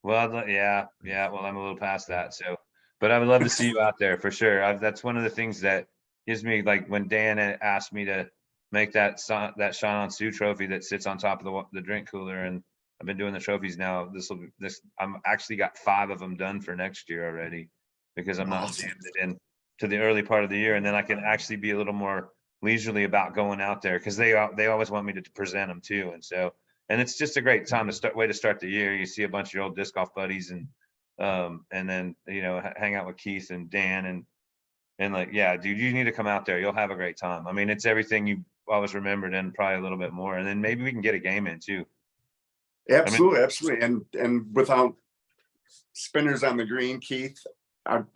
Well, yeah. Well, I'm a little past that, so. But I would love to see you out there for sure. That's one of the things that gives me, like when Dan asked me to make that Sean on Sue trophy that sits on top of the drink cooler, and I've been doing the trophies now. I'm actually got 5 of them done for next year already, because I'm not jammed it in to the early part of the year, and then I can actually be a little more leisurely about going out there, because they always want me to present them too, and it's just a great time to start the year. You see a bunch of your old disc golf buddies, and then hang out with Keith and Dan, and like, yeah, dude, you need to come out there. You'll have a great time. I mean, it's everything you always remembered and probably a little bit more, and then maybe we can get a game in too. Absolutely, absolutely. And without Spinners on the Green, Keith,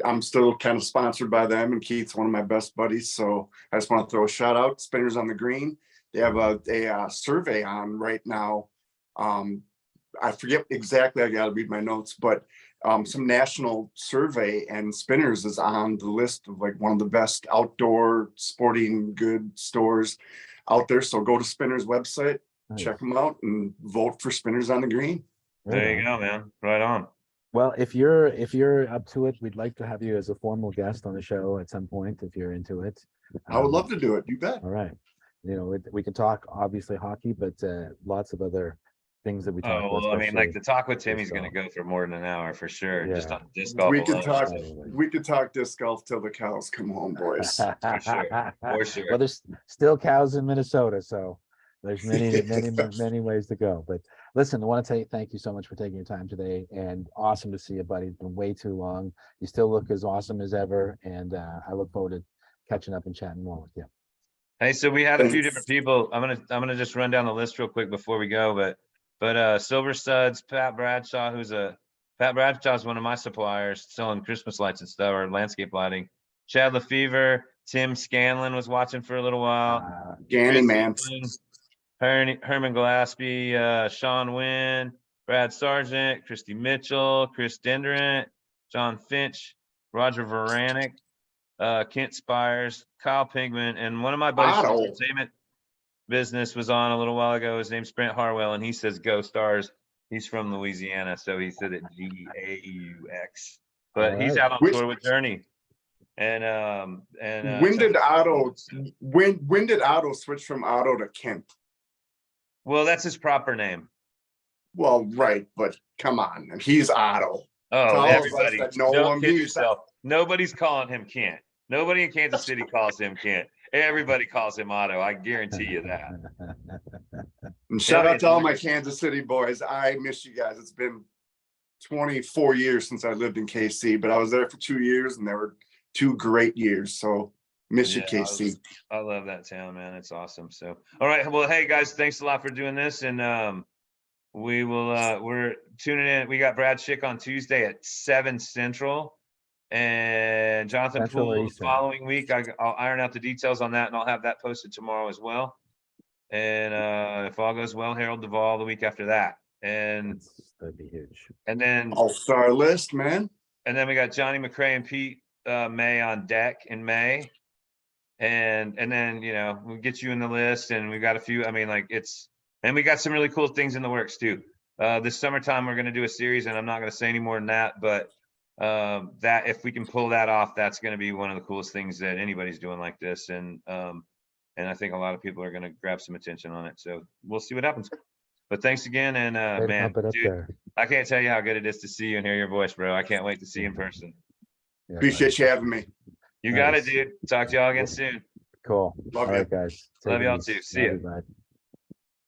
I'm still kind of sponsored by them, and Keith's one of my best buddies. So I just want to throw a shout out. Spinners on the Green. They have a survey on right now. I forget exactly. I got to read my notes, but some national survey, and Spinners is on the list of like one of the best outdoor sporting good stores out there. So go to Spinners website, check them out, and vote for Spinners on the Green. There you go, man. Right on. Well, if you're up to it, we'd like to have you as a formal guest on the show at some point if you're into it. I would love to do it. You bet. All right. We can talk obviously hockey, but lots of other things that we talk about. Well, I mean, like the talk with Timmy's going to go for more than an hour for sure. Yeah. Just on disc golf. We could talk disc golf till the cows come home, boys. For sure. For sure. Well, there's still cows in Minnesota, so there's many ways to go. But listen, I want to thank you so much for taking your time today, and awesome to see you, buddy. It's been way too long. You still look as awesome as ever, and I look forward to catching up and chatting more with you. Hey, so we had a few different people. I'm gonna just run down the list real quick before we go, but Silver Studs, Pat Bradshaw is one of my suppliers selling Christmas lights and stuff, or landscape lighting. Chad Lefevre, Tim Scanlon was watching for a little while. Ganny, man. Herman Gillespie, Sean Wynn, Brad Sargent, Christy Mitchell, Chris Dendrant, John Finch, Roger Varanek, Kent Spires, Kyle Pigman, and one of my buddies from the entertainment business was on a little while ago. His name's Brent Harwell, and he says "Go Stars." He's from Louisiana, so he said it GAUX. But he's out on tour with Journey. And when did Otto switch from Otto to Kent? Well, that's his proper name. Well, right, but come on, he's Otto. Oh, everybody, don't kid yourself. Nobody's calling him Kent. Nobody in Kansas City calls him Kent. Everybody calls him Otto. I guarantee you that. And shout out to all my Kansas City boys. I miss you guys. It's been 24 years since I lived in KC, but I was there for 2 years, and there were 2 great years. So miss you, KC. I love that town, man. It's awesome. So, all right. Well, hey guys, thanks a lot for doing this. And we will, we're tuning in. We got Brad Schick on Tuesday at 7 Central, and Jonathan Poole the following week. I'll iron out the details on that, and I'll have that posted tomorrow as well. And if all goes well, Harold Duvall the week after that. And that'd be huge. And then all-star list, man. and then we got Johnny McRae and Pete May on deck in May. And then, you know, we'll get you in the list, and we got a few, I mean, like and we got some really cool things in the works too. This summertime, we're going to do a series, and I'm not going to say any more than that, but that if we can pull that off, that's going to be one of the coolest things that anybody's doing like this. And I think a lot of people are going to grab some attention on it. So we'll see what happens. But thanks again. And Way to man, pump it up dude, there. I can't tell you how good it is to see you and hear your voice, bro. I can't wait to see you in person. Yeah, Appreciate you having me. You got it, Nice. dude. Talk to y'all again soon. Cool. Love All you. right, guys. Love Take it y'all easy. too. See Love ya. you, bud.